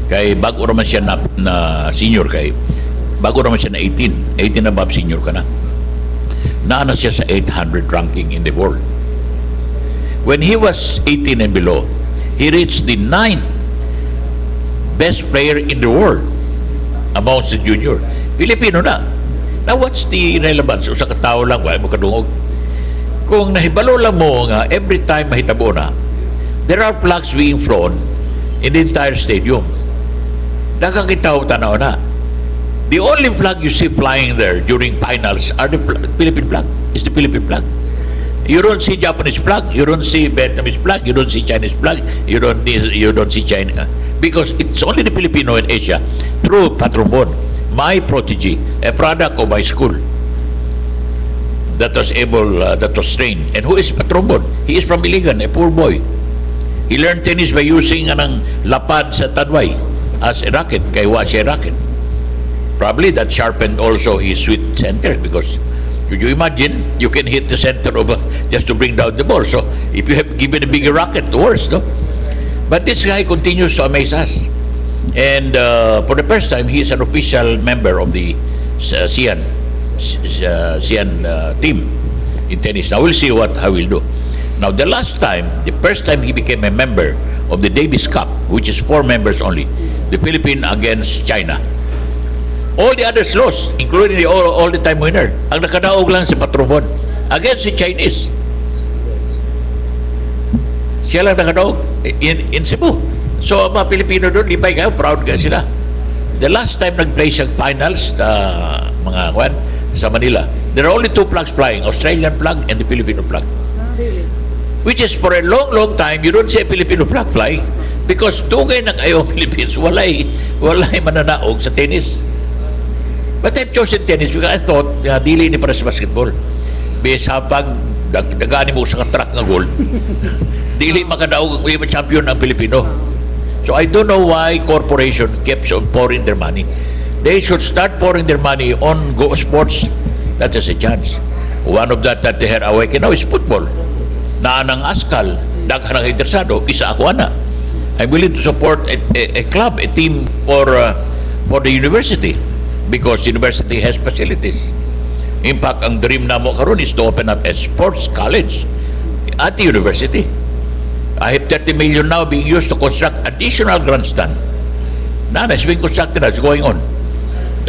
kay bago naman siya na senior, kay bago naman siya na 18 above senior ka na. Naana siya sa 800 ranking in the world. When he was 18 and below, he reached the 9th best player in the world amongst the junior. Filipino na. Now, what's the relevance? Usa ka tao lang, wala mo kadungog. Kung nahibalo lang mo nga, every time mahitabo na, there are flags being flown in the entire stadium. Nakakitaw tanaw na. The only flag you see flying there during finals are the Philippine flag. It's the Philippine flag. You don't see Japanese flag, you don't see Vietnamese flag, you don't see Chinese flag, you don't see China. Because it's only the Filipino in Asia through Patrombon, my protege, a product of my school that was trained. And who is Patrombon? He is from Iligan, a poor boy. He learned tennis by using anang lapad sa tadway as a racket, kay wa siya racket. Probably that sharpened also his sweet center, because could you imagine, you can hit the center of just to bring down the ball. So if you have given a bigger racket, worse, no? But this guy continues to amaze us. And for the first time, he is an official member of the ASEAN team in tennis. Now we'll see how he'll do. Now the first time he became a member of the Davis Cup, which is 4 members only, the Philippines against China. All the others lost, including the all-the-time winner. Ang nakadaog lang si Patrombon against the Chinese. Siya lang nakadaog in Cebu. So ang mga Pilipino doon, libay kayo, proud ka sila. The last time nag-play siya finals, mga kwan, sa Manila, there are only 2 flags flying, Australian flag and the Filipino flag. Which is for a long, long time, you don't see a Filipino flag flying because tugay na kayo Philippines, walay mananaog sa tennis. But I've chosen tennis because I thought, dili ni para sa basketball. Bisa pag dagani mo sa track nga gold, dili makadaog ang champion ng Pilipino. So I don't know why corporation keeps on pouring their money. They should start pouring their money on go sports. That is a chance. One of that they are awakened now is football. Naanang askal, daghan ang interesado, isa ako ana. I'm willing to support a club, a team for the university. Because university has facilities. In fact, ang dream na mo karon is to open up a sports college at the university. I have 30 million now being used to construct additional grandstand. It's being constructed, it's going on.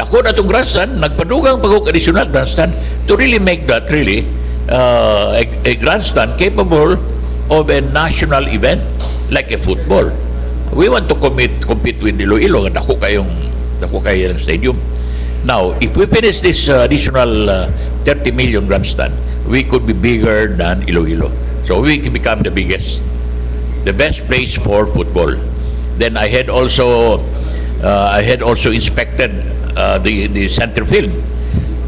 Dako na itong grandstand, nagpadugang pag-og additional grandstand to really make that really a grandstand capable of a national event like a football. We want to compete with Iloilo, dako kayo ng stadium. Now, if we finish this additional 30 million grandstand, we could be bigger than Iloilo. So we can become the best place for football. Then I had also inspected the center field.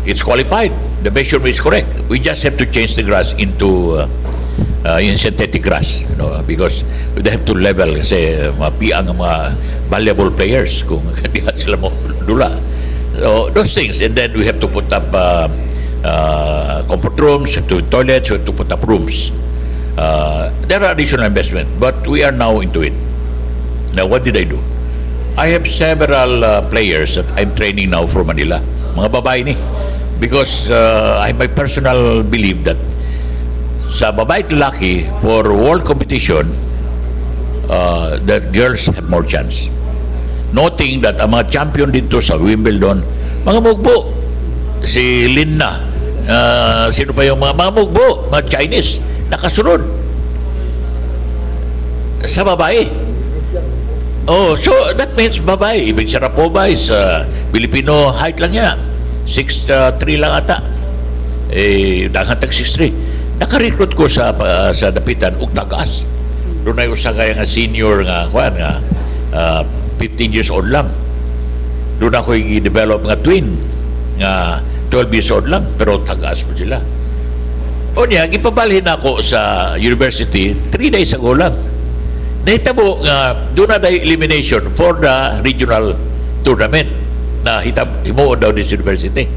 It's qualified. The measurement is correct. We just have to change the grass into in synthetic grass, because we have to level kasi mapiang mga valuable players kung hindi sila mo dula. So those things, and then we have to put up comfort rooms, toilets, we have to put up rooms. There are additional investment, but we are now into it. Now, what did I do? I have several players that I'm training now for Manila. Mga babae ni. Because I have my personal belief that sa babae at lalaki, for world competition, that girls have more chance. Noting that ang mga champion dito sa Wimbledon, mga mugbo, si Linna, sino pa yung mga mugbo, mga Chinese, nakasunod sa babae. Oh, so that means babae. Ibig Sharapova is Filipino height lang yan. 6'3" lang ata. Daghang tag-63. Naka-recruit ko sa dapitan ug tagas. Doon ay usa kaya nga senior nga 15 years old lang. Doon ako i-develop nga twin nga 12 years old lang pero tagas po sila. O niya, gipabalhin ako sa university 3 days ago lang. Nahitabo nga doon na elimination for the regional tournament na himuon daw this university.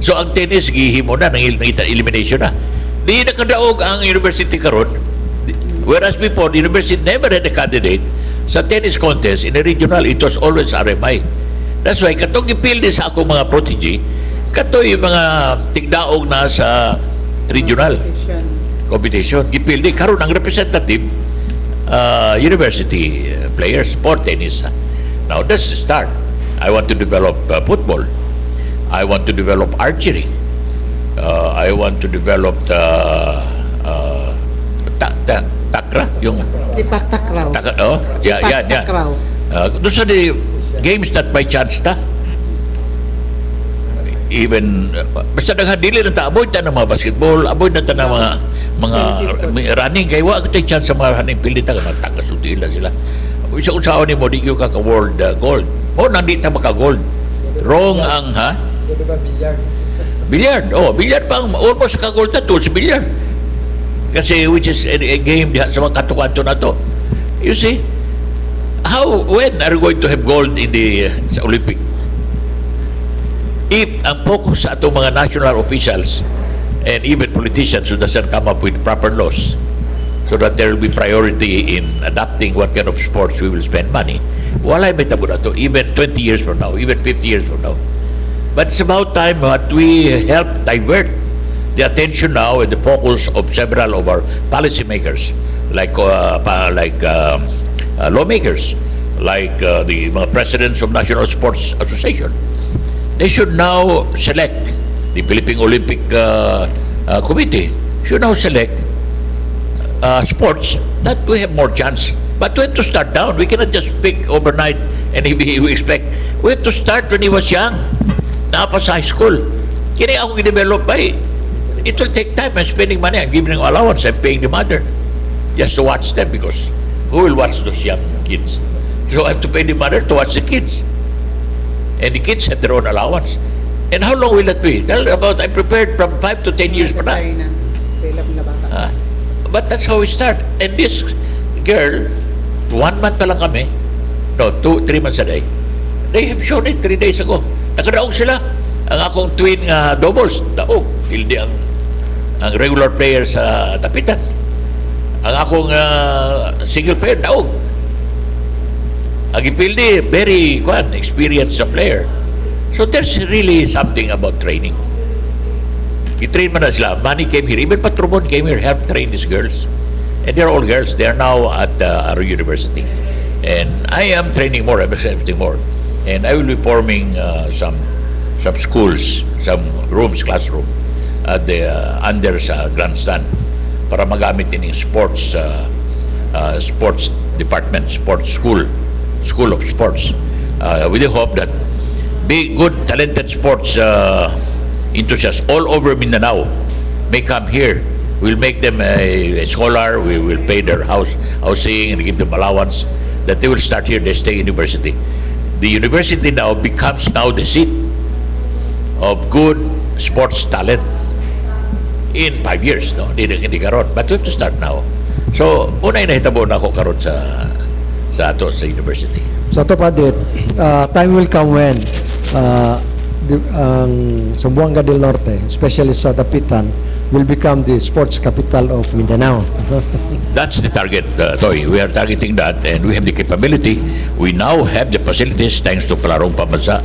So ang tennis gihimo na ng elimination na. Di nakadaog ang university karon. Whereas before, the university never had a candidate sa tennis contest in a regional. It was always RMI. That's why katong gipildi sa akong mga protege, kato yung mga tigdaog na sa regional competition. Gipildi karon ang representative university players for tennis. Now that's the start. I want to develop football. I want to develop archery. I want to develop takra, yung Sipak takraw. yan. Takraw. Those are the games that by chance ta. Even basta naghadili na ta, avoid ta ng mga basketball, avoid na ta ng mga running, kaya wala ka chance sa mga running field ta, magtakasutilan sila. Isa-usaon ni mo, di yung kaka-world gold. O, nandito maka-gold. Wrong ang, ha? Billiard. Billiard pa, almost ka-gold na to, si billiard. Kasi which is a game sa mga katukanto na to. You see, when are we going to have gold in sa Olympic? If ang focus sa atong mga national officials and even politicians who doesn't come up with proper laws so that there will be priority in adapting what kind of sports we will spend money, walay may tabo na to, even 20 years from now, even 50 years from now. But it's about time that we help divert the attention now and the focus of several of our policymakers, like lawmakers, like the presidents of National Sports Association. They should now select, the Philippine Olympic Committee should now select sports that we have more chance. But we have to start down. We cannot just pick overnight and we expect. We have to start when he was young. Napa sa high school. Kini ako i-develop ba it will take time. I'm spending money. I'm giving them allowance. I'm paying the mother just to watch them, because who will watch those young kids? So I have to pay the mother to watch the kids. And the kids have their own allowance. And how long will that be? Well, I prepared from 5 to 10 years for that. But that's how we start. And this girl, 1 month pa lang kami, no, 3 months a day, they have shown it 3 days ago. Nakadaog sila. Ang akong twin doubles, daog. Hildi ang regular player sa tapitan. Ang akong single player, daog. Ang ipildi, very experienced player. So there's really something about training. I-train man na sila. Manny came here. Even Patrumon came here, helped train these girls. And they're all girls. They are now at our university. And I am training more. I'm accepting more. And I will be forming some schools, some rooms, classroom at the under sa grandstand para magamit in sports sports department, sports school of sports. With the hope that big, good, talented sports enthusiasts all over Mindanao may come here. We'll make them a scholar. We will pay their housing and give them allowance. That they will start here. They stay university. The university now becomes the seat of good sports talent in 5 years. No, hindi karon. But we have to start now. So, unay nahitabo na ako karon sa university. Sa Topadit, time will come when ang Zamboanga del Norte, especially sa Dapitan, will become the sports capital of Mindanao. That's the target, Toy. We are targeting that, and we have the capability. We now have the facilities thanks to Palarong Pambansa.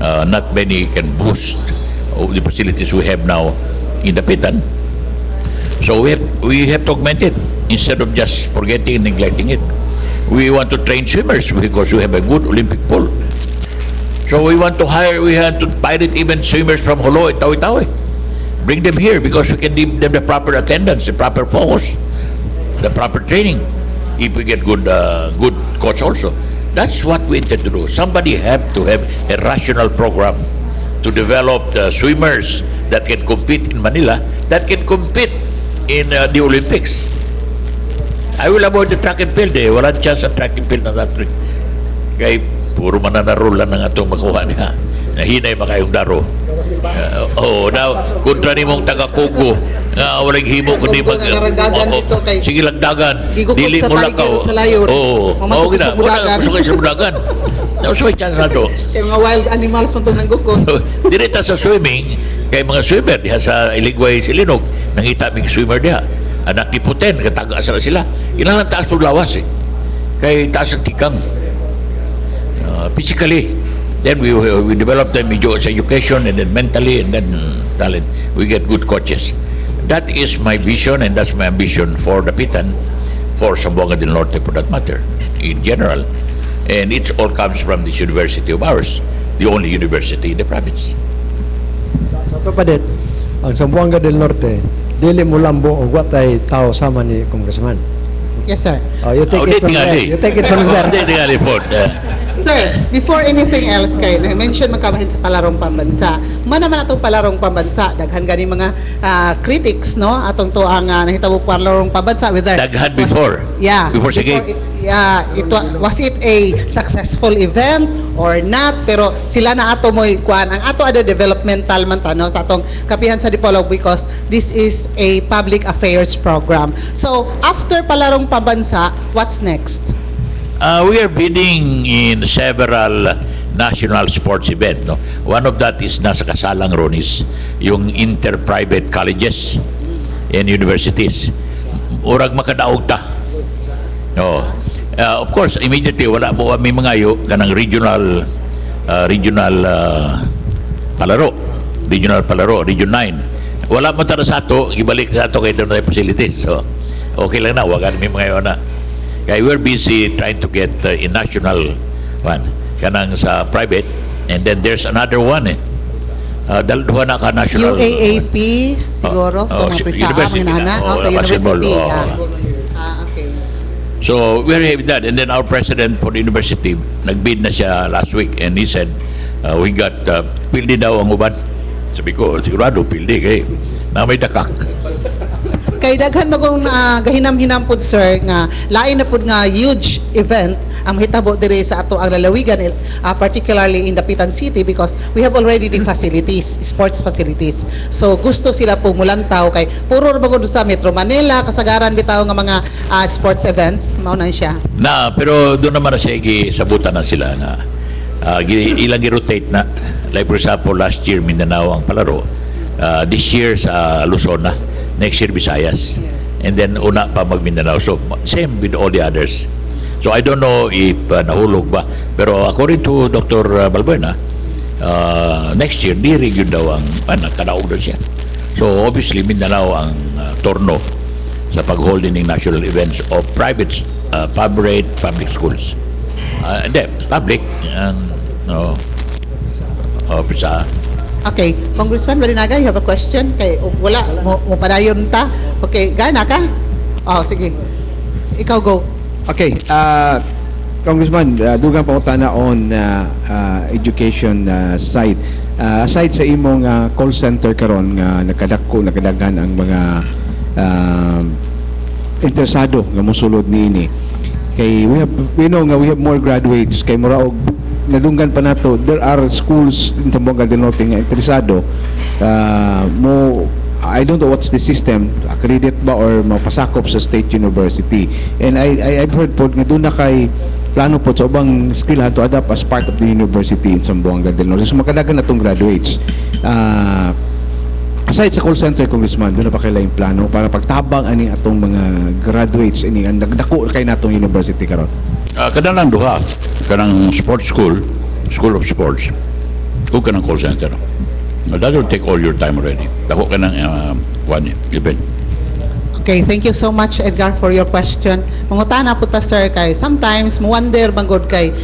Not many can boast of the facilities we have now in Dapitan. So we have to augment it instead of just forgetting and neglecting it. We want to train swimmers because we have a good Olympic pool. So we want to pilot even swimmers from Holo and Tawi-Tawi. Bring them here because we can give them the proper attendance, the proper focus, the proper training. If we get good coach also. That's what we intend to do. Somebody have to have a rational program to develop the swimmers that can compete in Manila, that can compete in the Olympics. I will avoid the track and field eh. Walang chance ang track and field na that. Kaya puro mananarolan ng atong makuha niya. Nahinay makayong daro. Now, kontra ni mong taga-Kugo, walang himo kundi sige lagdagan. Dili mo lakaw. Oo, gina. Wala gusto kayo sa budagan. So, may chance na to. Kaya mga wild animals mo ito nang gukon. Direta sa swimming, kay mga swimmer diha sa Iligway Silinog, nangita ming swimmer diha. Anak ni Puten, kataga sa sila. Ilang taas ng lawas eh. Kay taas ang tikang. Physically. Then we develop them with education and then mentally and then talent. We get good coaches. That is my vision and that's my ambition for Dapitan, for Zamboanga del Norte for that matter, in general. And it all comes from this university of ours, the only university in the province. Sa ito pa din, ang Zamboanga del Norte, dili mo lambo o watay tao sama ni Congressman. Yes, sir. You take it from there. You take it from there. Sir, before anything else kay na-mention magkabahin sa palarong pambansa. Man naman atong palarong pambansa, daghan gani mga critics, no? Atong to ang nahitabo palarong pambansa whether daghan before. Yeah. Before sige. Yeah, was it a successful event or not? Pero sila na ato mo kuan ang ato ada developmental man tano sa atong Kapihan sa Dipolog because this is a public affairs program. So, after palarong pambansa, what's next? We are bidding in several national sports events. No? One of that is nasa kasalang ron is yung inter-private colleges and universities. Urag makadaog ta. No. Of course, immediately wala po kami mangayo kanang regional palaro. Regional palaro, Region 9. Wala mo tara sa ato, ibalik sa ato kay doon na facilities. So, okay lang na, wag kami mangayo na. Kaya we're busy trying to get in national one, kanang sa private, and then there's another one eh. Dalawa na ka national. UAAP siguro, university na. Sa university. Okay. So we're having that, and then our president for the university nagbid na siya last week, and he said we got pildi daw ang uban. Sabi ko sigurado pildi kay na may dakak. Kay daghan magong gahinam-hinam pud sir nga lain na pud nga huge event ang mahitabo diri sa ato ang lalawigan particularly in Dapitan City because we have already the facilities, sports facilities. So gusto sila po mulantaw kay puro ra bagod sa Metro Manila kasagaran bitaw nga mga sports events mao na siya. Na pero doon naman na siya sabutan na sila nga ilang i-rotate na. Like for example last year Mindanao ang palaro. This year sa Luzon na. Next year Visayas, and then una pa mag Mindanao. So same with all the others. So I don't know if nahulog ba, pero according to Dr. Balbuena, next year di region daw ang kadaog daw siya. So obviously Mindanao ang torno sa pag-holding ng national events of private public schools. Hindi, public officer. Okay, Congressman Barinaga, you have a question? Kay wala mo padayon ta. Okay, gana ka? Oh, sige. Ikaw go. Okay, Congressman, dugang pa ko tana on education side. Aside sa imong call center karon nga nakadaghan ang mga interesado nga mosulod niini. Kay we know nga we have more graduates kay mura og nadunggan pa nato, there are schools in Zamboanga del Norte nga interesado I don't know what's the system, accredit ba or mapasakop sa state university, and I've heard po nga doon na kay plano po sa ubang eskwelahan to adapt as part of the university in Zamboanga del Norte, so makadagan na itong graduates. Aside sa call center, Congressman, doon na pa kailan yung plano para pagtabang aning atong mga graduates ini ang nagdako kay natong university karon? Kadalang duha, kanang sports school of sports, o kanang call center. That will take all your time already. Dako kanang one event. Okay, thank you so much Edgar for your question. Mangutana po ta sir kay sometimes mo wonder bangod kay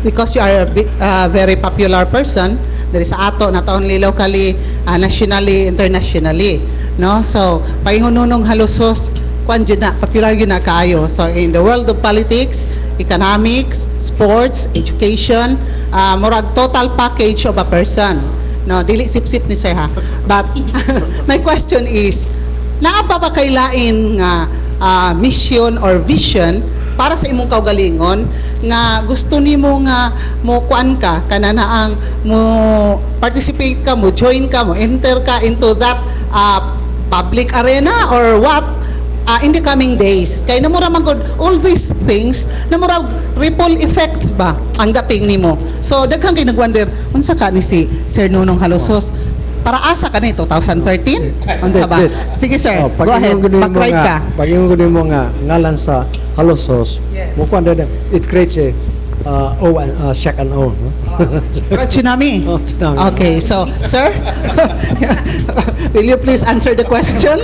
because you are a very popular person there is ato not only locally, nationally, internationally, no? So paihununong halusos kwan jud na popular yun na kaayo. So in the world of politics, economics, sports, education, murag total package of a person. No, dili sip-sip ni sir ha. But my question is, naa pa ba kay lain nga mission or vision para sa imong kaugalingon nga gusto nimo nga mo kuan ka kanana ang mo participate ka, mo join ka, mo enter ka into that public arena or what in the coming days? Kay namura man gud all these things namura ripple effect ba ang dating nimo. So daghang kay nagwonder unsa ka ni si Sir Nunong Halosos para asa ka ni 2013 unsa ba? Sige sir, go ahead, back-ride ka. Pag-ingon ko mo nga ngalan sa Halosos, Yes. mo kuan it creates a shock and awe. No? Tsunami. Oh, tsunami. Okay, so sir, will you please answer the question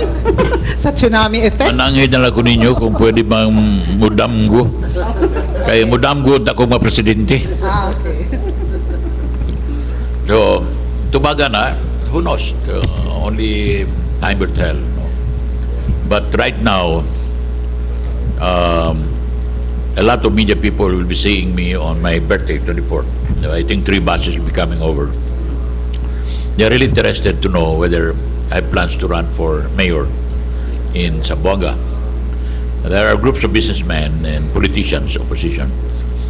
sa tsunami effect? Manangin na lang ko ninyo kung pwede bang mudamgo. Kaya mudamgo ako mga presidente. Okay. So, tumaga na, who knows? Only time will tell. No? But right now, a lot of media people will be seeing me on my birthday, 24th. I think 3 batches will be coming over. They're really interested to know whether I have plans to run for mayor in Zamboanga. There are groups of businessmen and politicians, opposition,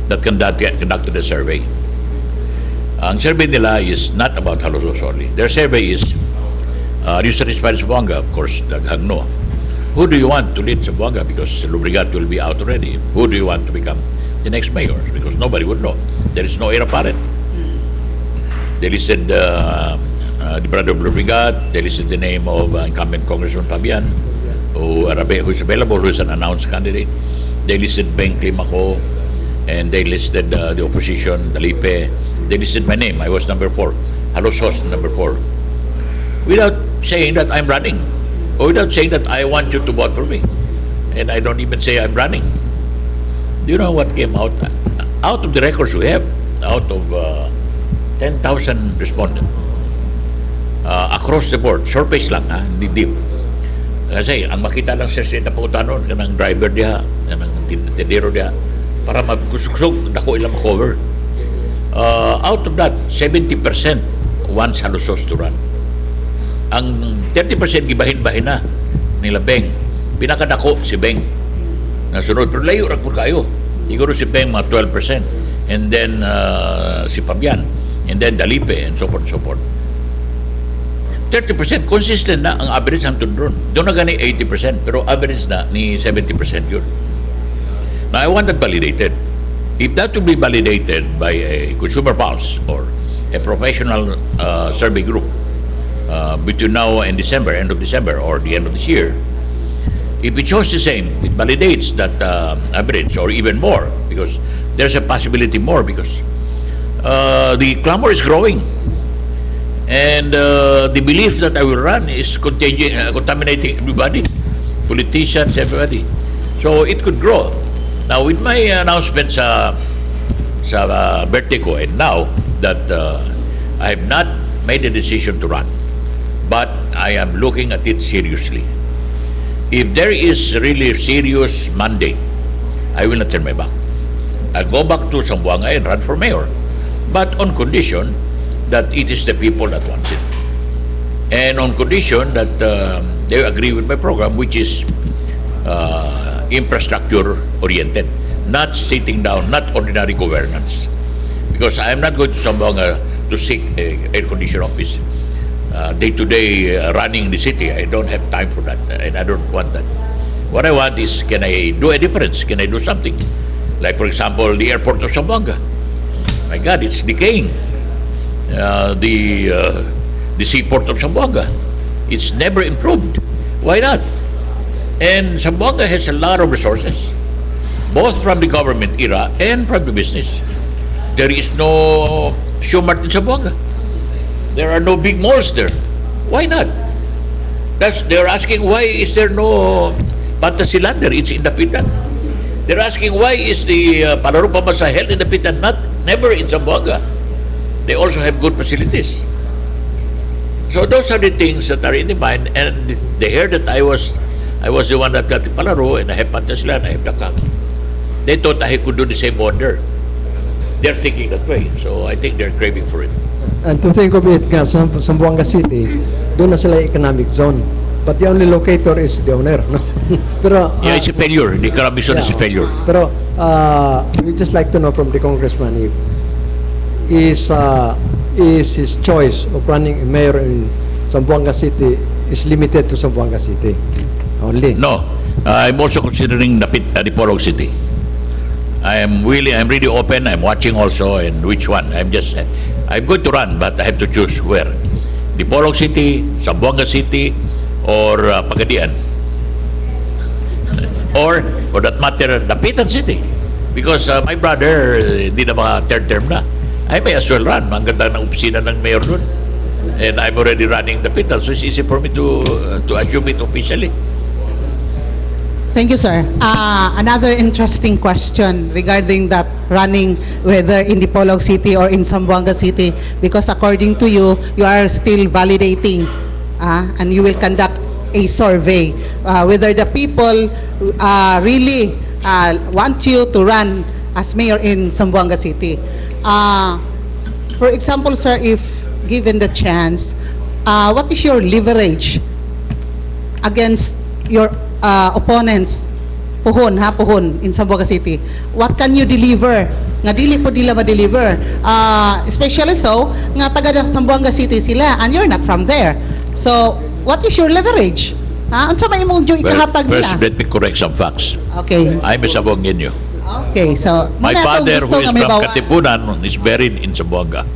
that conducted a survey. Ang survey nila is not about Halosos only. Their survey is, are you satisfied with Zamboanga? Of course, daghang no. Who do you want to lead Zamboanga? Because Lubrigat will be out already. Who do you want to become the next mayor? Because nobody would know. There is no heir apparent. They listed the brother of Lubrigat. They listed the name of incumbent Congressman Kapihan, who is available, who is an announced candidate. They listed Beng Climaco, and they listed the opposition, Dalipe. They listed my name. I was number 4. Halosos, number 4. Without saying that I'm running. Or without saying that I want you to vote for me. And I don't even say I'm running. Do you know what came out? Out of the records we have, out of 10,000 respondents, across the board, surface lang ha, hindi deep. Kasi ang makita lang sa state na pagkutanon, kanang driver diha, kanang tindero diha, para magkusog, dako ilang cover. Out of that, 70% wants Halosos to run. Ang 30% gibahin-bahin na nila Beng. Pinakadako si Beng. Nasunod, pero layo rin po kayo. Siguro si Beng mga 12%. And then si Fabian. And then Dalipe and so forth and so forth. 30% consistent na ang average hangtod doon. Doon na gani 80%, pero average na ni 70% yun. Now, I want that validated. If that will be validated by a consumer pulse or a professional survey group, between now and December, end of December, or the end of this year, if it shows the same, it validates that average or even more, because there's a possibility more, because the clamor is growing, and the belief that I will run is contaminating everybody, politicians, everybody. So it could grow. Now with my announcement sa birthday ko, and now that I have not made a decision to run, but I am looking at it seriously. If there is really serious mandate, I will not turn my back. I'll go back to Zamboanga and run for mayor, but on condition that it is the people that wants it, and on condition that they agree with my program, which is infrastructure oriented, not sitting down, not ordinary governance. Because I am not going to Zamboanga to seek a air conditioned office. Day-to-day running the city, I don't have time for that, and I don't want that. What I want is, can I do a difference? Can I do something? Like, for example, the airport of Zamboanga. My God, it's decaying. The seaport of Zamboanga, it's never improved. Why not? And Zamboanga has a lot of resources, both from the government era and from the business. There is no Shumart in Zamboanga. There are no big malls there. Why not? They're asking, why is there no Pantasilan there? It's in Dapitan. They're asking, why is the Palaro Pamasa held in Dapitan? Never in Zamboanga. They also have good facilities. So those are the things that are in the mind, and they heard that I was the one that got the Palaro, and I have Pantasilan, I have Dakang. They thought I could do the same wonder. They're thinking that way, so I think they're craving for it. And to think of it, nga, Zamboanga City, doon na sila economic zone. But the only locator is the owner. No? Pero, Yeah, it's a failure. The economic zone is a failure. Pero we just like to know from the congressman if is his choice of running a mayor in Zamboanga City is limited to Zamboanga City only. No, I'm also considering Dipolog City. I'm really open. I'm watching also, and which one. I'm going to run, but I have to choose where. Dipolog City, Zamboanga City, or Pagadian. Or, for that matter, Dapitan City. Because my brother, hindi na mga third term na. I may as well run. Ang ganda ng opisina ng mayor doon. And I'm already running Dapitan, so it's easy for me to assume it officially. Thank you, sir. Another interesting question regarding that running, whether in Dipolog City or in Zamboanga City, because according to you, you are still validating and you will conduct a survey whether the people really want you to run as mayor in Zamboanga City. For example, sir, if given the chance, what is your leverage against your opponents, puhon in Zamboanga City? What can you deliver nga dili po dila ma-deliver, especially so nga taga Zamboanga City sila and you're not from there, so what is your leverage? Unsa may imong ikahatag nila? First, let me correct some facts. Okay. I'm a Zamboangueño. Okay, so My father, who is from Katipunan, is buried in Zamboanga.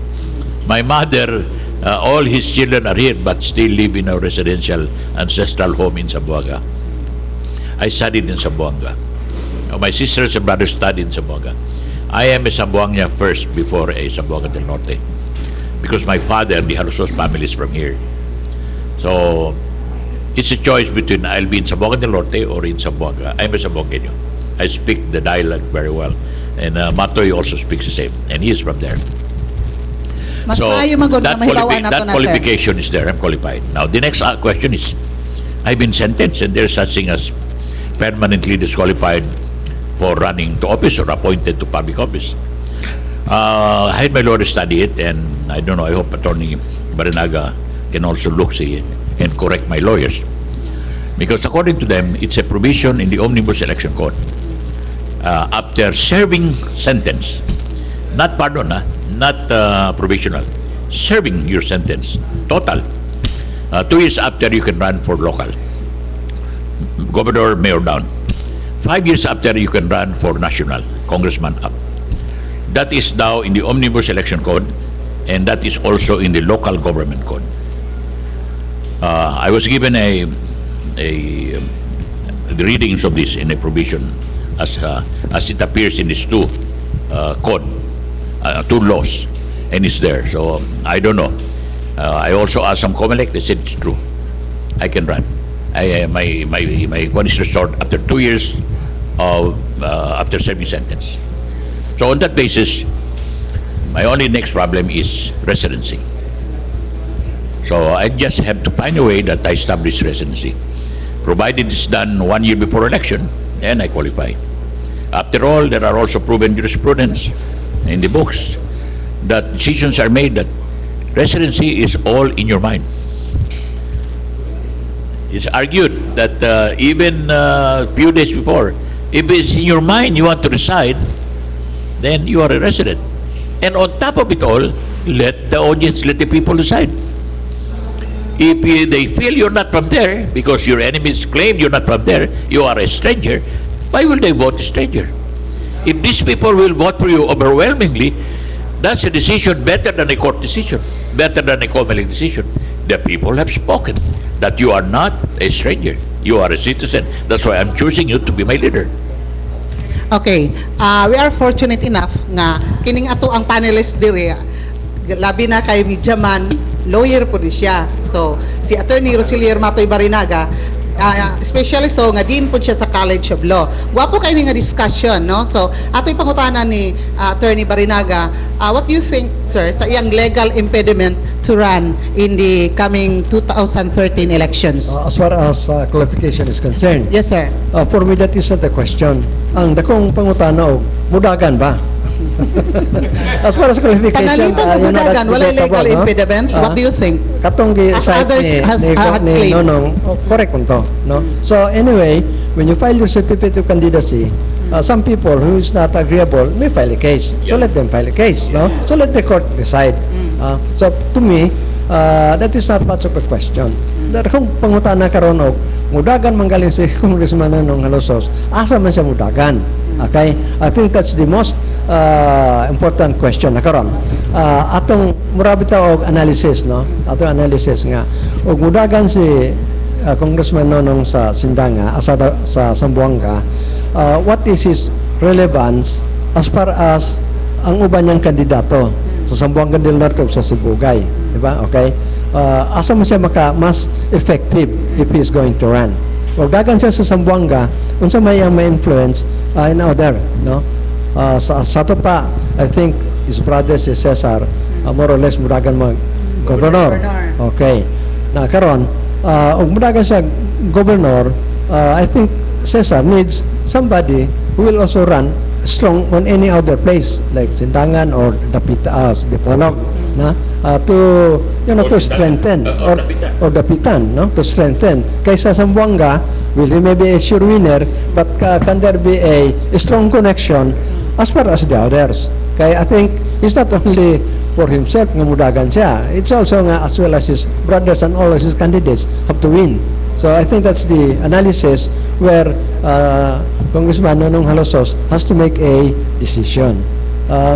My mother, all his children are here, but still live in a residential ancestral home in Zamboanga. I studied in Zamboanga. My sisters and brothers studied in Zamboanga. I am a Zamboanga first before a Zamboanga del Norte, because my father, the Halusos family, is from here. So it's a choice between I'll be in Zamboanga del Norte or in Zamboanga. I'm a Zamboangueño. I speak the dialect very well, and Matoy also speaks the same, and he is from there. Mas So that qualification is there. I'm qualified. Now the next question is, I've been sentenced, and there's such thing as permanently disqualified for running to office or appointed to public office. I had my lawyer study it, and I don't know, I hope Attorney Barinaga can also look see and correct my lawyers. Because according to them, it's a provision in the Omnibus Election Code. After serving sentence, not pardon, not provisional, serving your sentence, total, 2 years after you can run for local, governor, mayor down. 5 years after you can run for national, congressman up. That is now in the Omnibus Election Code, and that is also in the Local Government Code. I was given the readings of this in a provision as it appears in these two laws, and it's there. So I don't know. I also asked some COMELEC. They said it's true. I can run. My one is restored after 2 years of after serving sentence. So on that basis, my only next problem is residency. So I just have to find a way that I establish residency. Provided it's done 1 year before election, and I qualify. After all, there are also proven jurisprudence in the books that decisions are made that residency is all in your mind. It's argued that even a few days before, if it's in your mind you want to reside, then you are a resident. And on top of it all, let the audience, let the people decide. If they feel you're not from there, because your enemies claim you're not from there, you are a stranger, why will they vote a stranger? If these people will vote for you overwhelmingly, that's a decision better than a court decision, better than a COMELEC decision. The people have spoken that you are not a stranger. You are a citizen. That's why I'm choosing you to be my leader. Okay, we are fortunate enough nga kining ato ang panelist dire, labi na kay Midjaman, lawyer po di siya. So si Attorney Rosilier Matoy Barinaga, especially so nga din po siya sa College of Law. Wapo kayo nga discussion, no? So ato'y pangutanan ni Attorney Barinaga, what do you think, sir, sa iyang legal impediment to run in the coming 2013 elections? As far as qualification is concerned, Yes, sir. for me that is not a question. Ang dakong pangutana og mudagan ba? As far as qualification, Panalitan ng that's Mudagan, wala legal debatable, no? impediment. What do you think? Katong As site others has had ni claimed. Nonong, correct mo to, no? So anyway, when you file your certificate of candidacy, some people who is not agreeable may file a case. So let them file a case, no? So let the court decide. So to me, that is not much of a question. Dahil kung pangutana karon og mudagan manggaling si Congressman Nonong Halosos, asa man siya mudagan? Okay? I think that's the most important question na karon. Atong murabit og analysis, no? Atong analysis nga og mudagan si Congressman Nonong sa Sindanga, sa Zamboanga, what is his relevance as far as ang uban niyang kandidato sa Zamboanga del Norte o sa Sibugay, di ba? Okay? Asa man siya mas effective if he is going to run. O dagan siya sa Zamboanga, unsa may ang ma-influence in other, no? Sa to pa, I think his brother si Cesar, more or less mudagan mag-governor. Okay. Na karon, og mudagan siya governor, I think Cesar needs somebody who will also run strong on any other place like Sindangan or Dipolog, na to to strengthen or Dapitan, no, to strengthen. Kaysa Zamboanga, will he may be a sure winner, but can there be a strong connection as far as the others? Kaya I think it's not only for himself nga mudagan siya, it's also nga as well as his brothers and all of his candidates have to win. So I think that's the analysis where Congressman Nonong Halosos has to make a decision.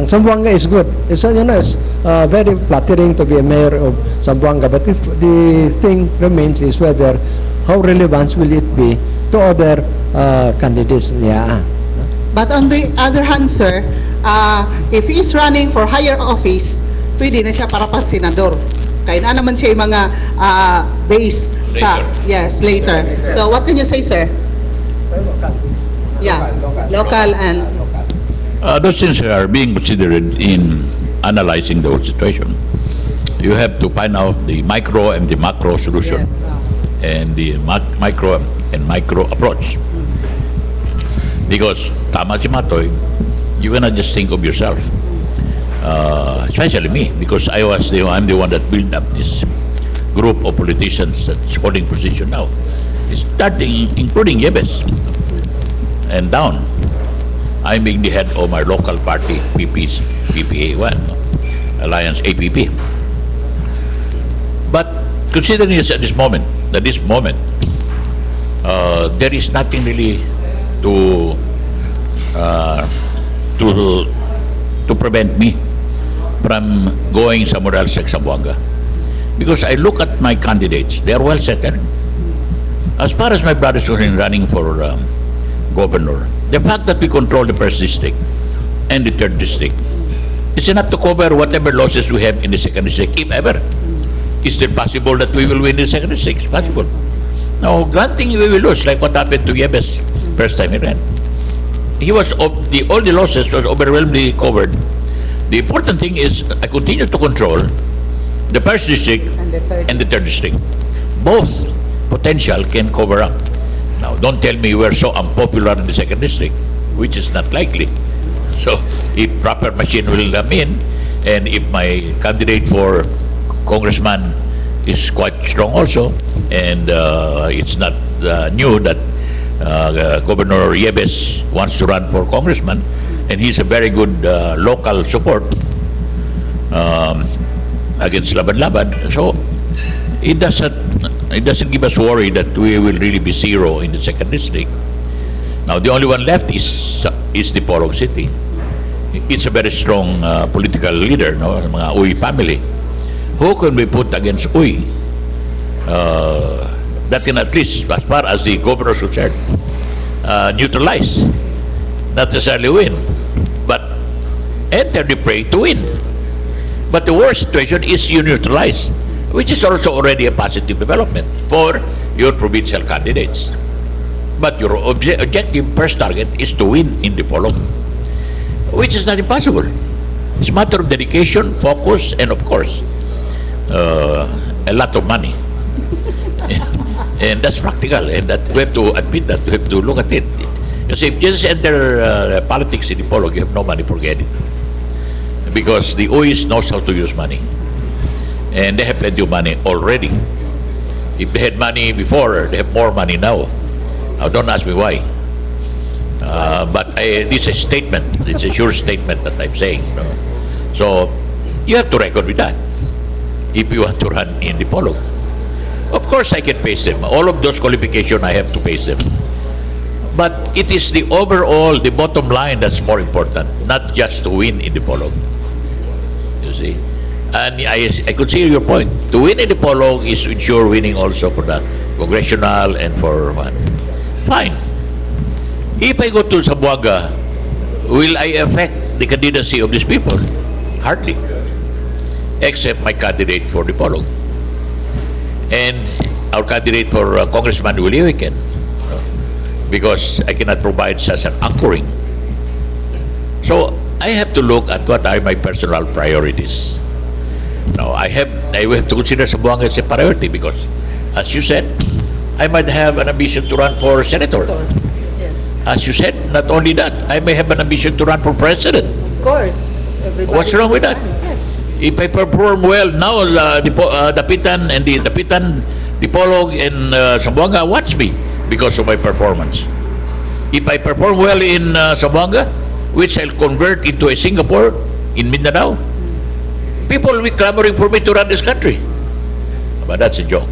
Zamboanga is good. It's very flattering to be a mayor of Zamboanga, but if the thing remains is whether how relevant will it be to other candidates niya. But on the other hand, sir, if he is running for higher office, pwede na siya para pa senador. Kaya na naman siya yung mga base sa, yes, later. So what can you say, sir? Yeah, local and... Those things are being considered in analyzing the whole situation. You have to find out the micro and the macro solution, Yes, and the micro and micro approach. Because tama si Matoy, you cannot just think of yourself. Especially me, because I'm the one that built up this group of politicians that's holding position now. It's starting, including Yebes, and down. I'm being the head of my local party, PPA1, Alliance APP. But considering this at this moment, there is nothing really to prevent me from going somewhere else like Zamboanga. Because I look at my candidates, they are well settled. As far as my brothers are running for governor, the fact that we control the first district and the third district, it's enough to cover whatever losses we have in the second district, if ever. Is it possible that we will win the second district? It's possible. Now, granting we will lose, like what happened to Yebes first time he ran. He was all the losses was overwhelmingly covered. The important thing is I continue to control the first district and the third district. Both potential can cover up. Now, don't tell me we're so unpopular in the second district, which is not likely. So, if proper machine will come in, and if my candidate for congressman is quite strong also, and it's not new that Governor Yebes wants to run for congressman, and he's a very good local support against Laban-Laban. So, it doesn't give us worry that we will really be zero in the second district. Now, the only one left is Dipolog City. It's a very strong political leader, no? Mga Uy family. Who can we put against Uy? That can at least, as far as the governor is concerned, neutralize, not necessarily win, but enter the fray to win. But the worst situation is you neutralize, which is also already a positive development for your provincial candidates. But your objective first target is to win in Dipolog, which is not impossible. It's a matter of dedication, focus, and of course, a lot of money. And that's practical, and that we have to admit that, we have to look at it. Because if you just enter politics in Dipolog, you have no money, forget it. because the OIS knows how to use money. And they have plenty of money already. If they had money before, they have more money now. Now, don't ask me why. But this is a statement. It's a sure statement that I'm saying. No? So, you have to record with that if you want to run in Dipolog. Of course, I can face them. All of those qualifications, I have to face them. But it is the overall, the bottom line that's more important, not just to win in Dipolog. You see? And I could see your point. To win in Dipolog is to ensure winning also for the congressional and for one. Fine. If I go to Zamboanga, will I affect the candidacy of these people? Hardly. Except my candidate for Dipolog. And our candidate for Congressman Willie Weekend. Because I cannot provide such an anchoring. So I have to look at what are my personal priorities. Now I have to consider Zamboanga as a priority because, as you said, I might have an ambition to run for senator. Yes. As you said, not only that, I may have an ambition to run for president. Of course. What's wrong with that? Yes. If I perform well now, Dapitan and the Dapitan, Dipolog and Zamboanga watch me because of my performance. If I perform well in Zamboanga, which I'll convert into a Singapore in Mindanao, people will be clamoring for me to run this country. But that's a joke.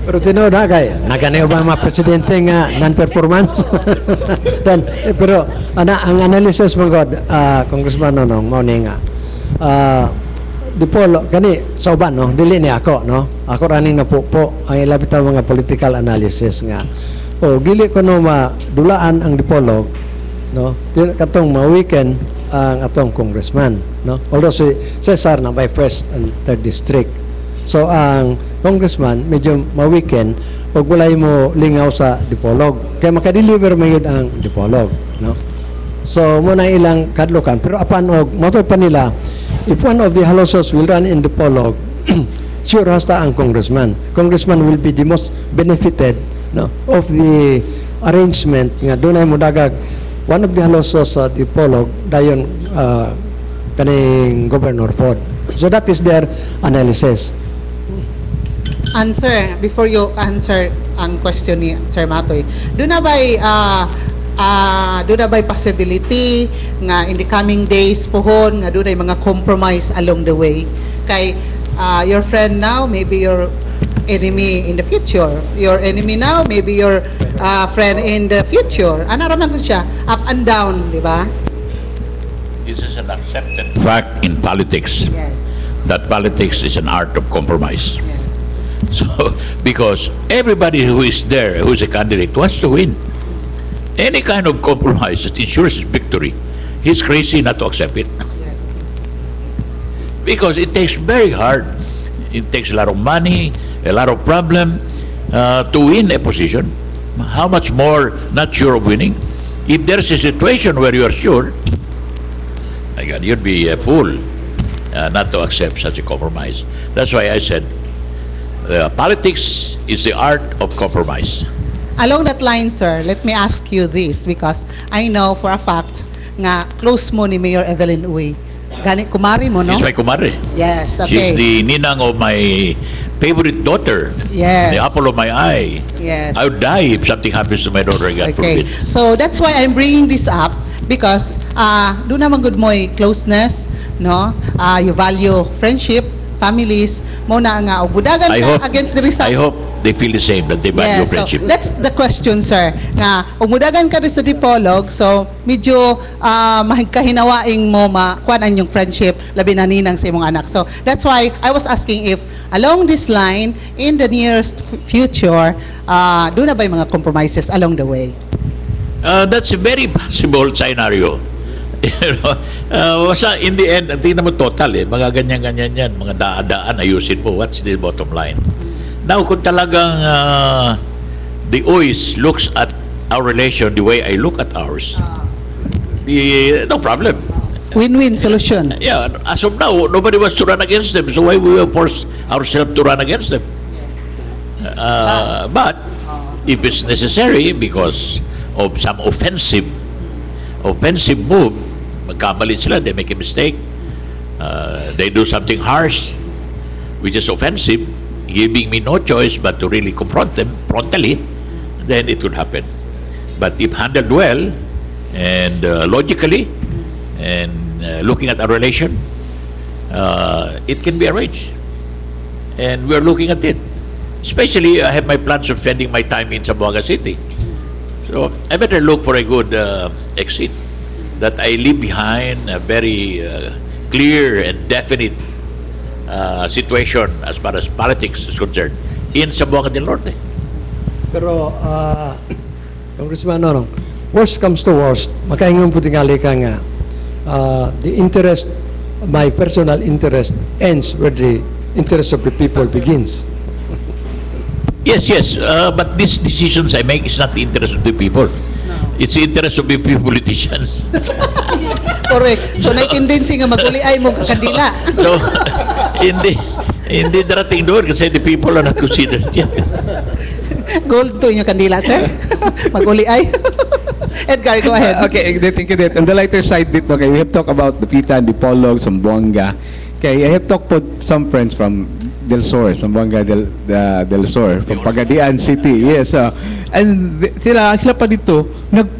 Pero tinood na kay naganayo ba mga presidente nga non-performance? Dan pero ang analysis mo god Congressman Nonong mao ni nga Dipolog kani sa uban no dili ni ako no ako raning napupo ang ilabit ang mga political analysis nga dili ko no madulaan ang Dipolog no katong ma-weekend ang atong congressman no although si Cesar na by 1st and 3rd district. So ang congressman medyo ma-weekend ug walay mo lingaw sa Dipolog kay makadeliver mayud ang Dipolog no. So mo na ilang kadlokan pero apan og moto pa nila if one of the halosos will run in Dipolog sure hasta ang congressman will be the most benefited no of the arrangement nga dunay mo dagag one of the halosos sa Dipolog dayon kaning governor pod. So that is their analysis. Answer, before you answer ang question ni Sir Matoy, doon na ba'y possibility nga in the coming days pohon nga doon ay mga compromise along the way kay your friend now maybe your enemy in the future, your enemy now maybe your friend in the future, ano raman ko siya up and down, di ba? This is an accepted fact in politics. Yes. That politics is an art of compromise. Yes. So, because everybody who is there, who is a candidate, wants to win. Any kind of compromise that ensures victory, he's crazy not to accept it. Yes. Because it takes very hard. It takes a lot of money, a lot of problem to win a position. How much more not sure of winning? If there's a situation where you are sure, again, you'd be a fool not to accept such a compromise. That's why I said politics is the art of compromise. Along that line, sir, let me ask you this because I know for a fact nga close mo ni Mayor Evelyn Uy. Gani kumari mo, no? She's my kumari. Yes, okay. She's the ninang of my favorite daughter. Yes. The apple of my eye. Yes. I would die if something happens to my daughter, God Okay. forbid. So that's why I'm bringing this up because doon naman good mo closeness, no? You value friendship, families, mo na nga budagan ka against the result. I hope they feel the same, that they value friendship. So that's the question, sir. Nga, umudagan ka rin sa Dipolog, so medyo mahigkahinawaing mo kuan ang yung friendship, labi na ninang sa imong anak. So that's why I was asking if along this line, in the nearest future, doon na ba yung mga compromises along the way? That's a very possible scenario. You know, basta in the end, tingnan mo total mga ganyan-ganyan yan, mga daan ayusin mo, what's the bottom line? Now, kung talagang the OIS looks at our relation the way I look at ours, no problem. Win-win solution. Yeah, as of now, nobody wants to run against them, so why we will force ourselves to run against them? But if it's necessary because of some offensive move, magkamali sila, they make a mistake, they do something harsh, which is offensive, giving me no choice but to really confront them frontally, then it would happen. But if handled well and logically and looking at our relation, it can be arranged. And we're looking at it. Especially, I have my plans of spending my time in Zamboanga City. So I better look for a good exit, that I leave behind a very clear and definite situation as far as politics is concerned in Zamboanga del Norte. Pero, Congressman Norong, worst comes to worst, makaingon po tingali ka nga, the interest, my personal interest ends where the interest of the people begins. Yes, but these decisions I make is not the interest of the people. It's the interest of the politicians. Correct. So, naikindensi nga maguli ay mo kandila. So, hindi darating doon kasi the people are not considered yet. Gold to yung kandila, sir. Maguli ay. Edgar, go ahead. Okay, thank you. On the lighter side dito, okay, we have talked about Dapitan, Dipolog, Zamboanga. Okay, I have talked with some friends from Del Sur, Zamboanga del Sur, from Pagadian City. Yes, and sila pa dito,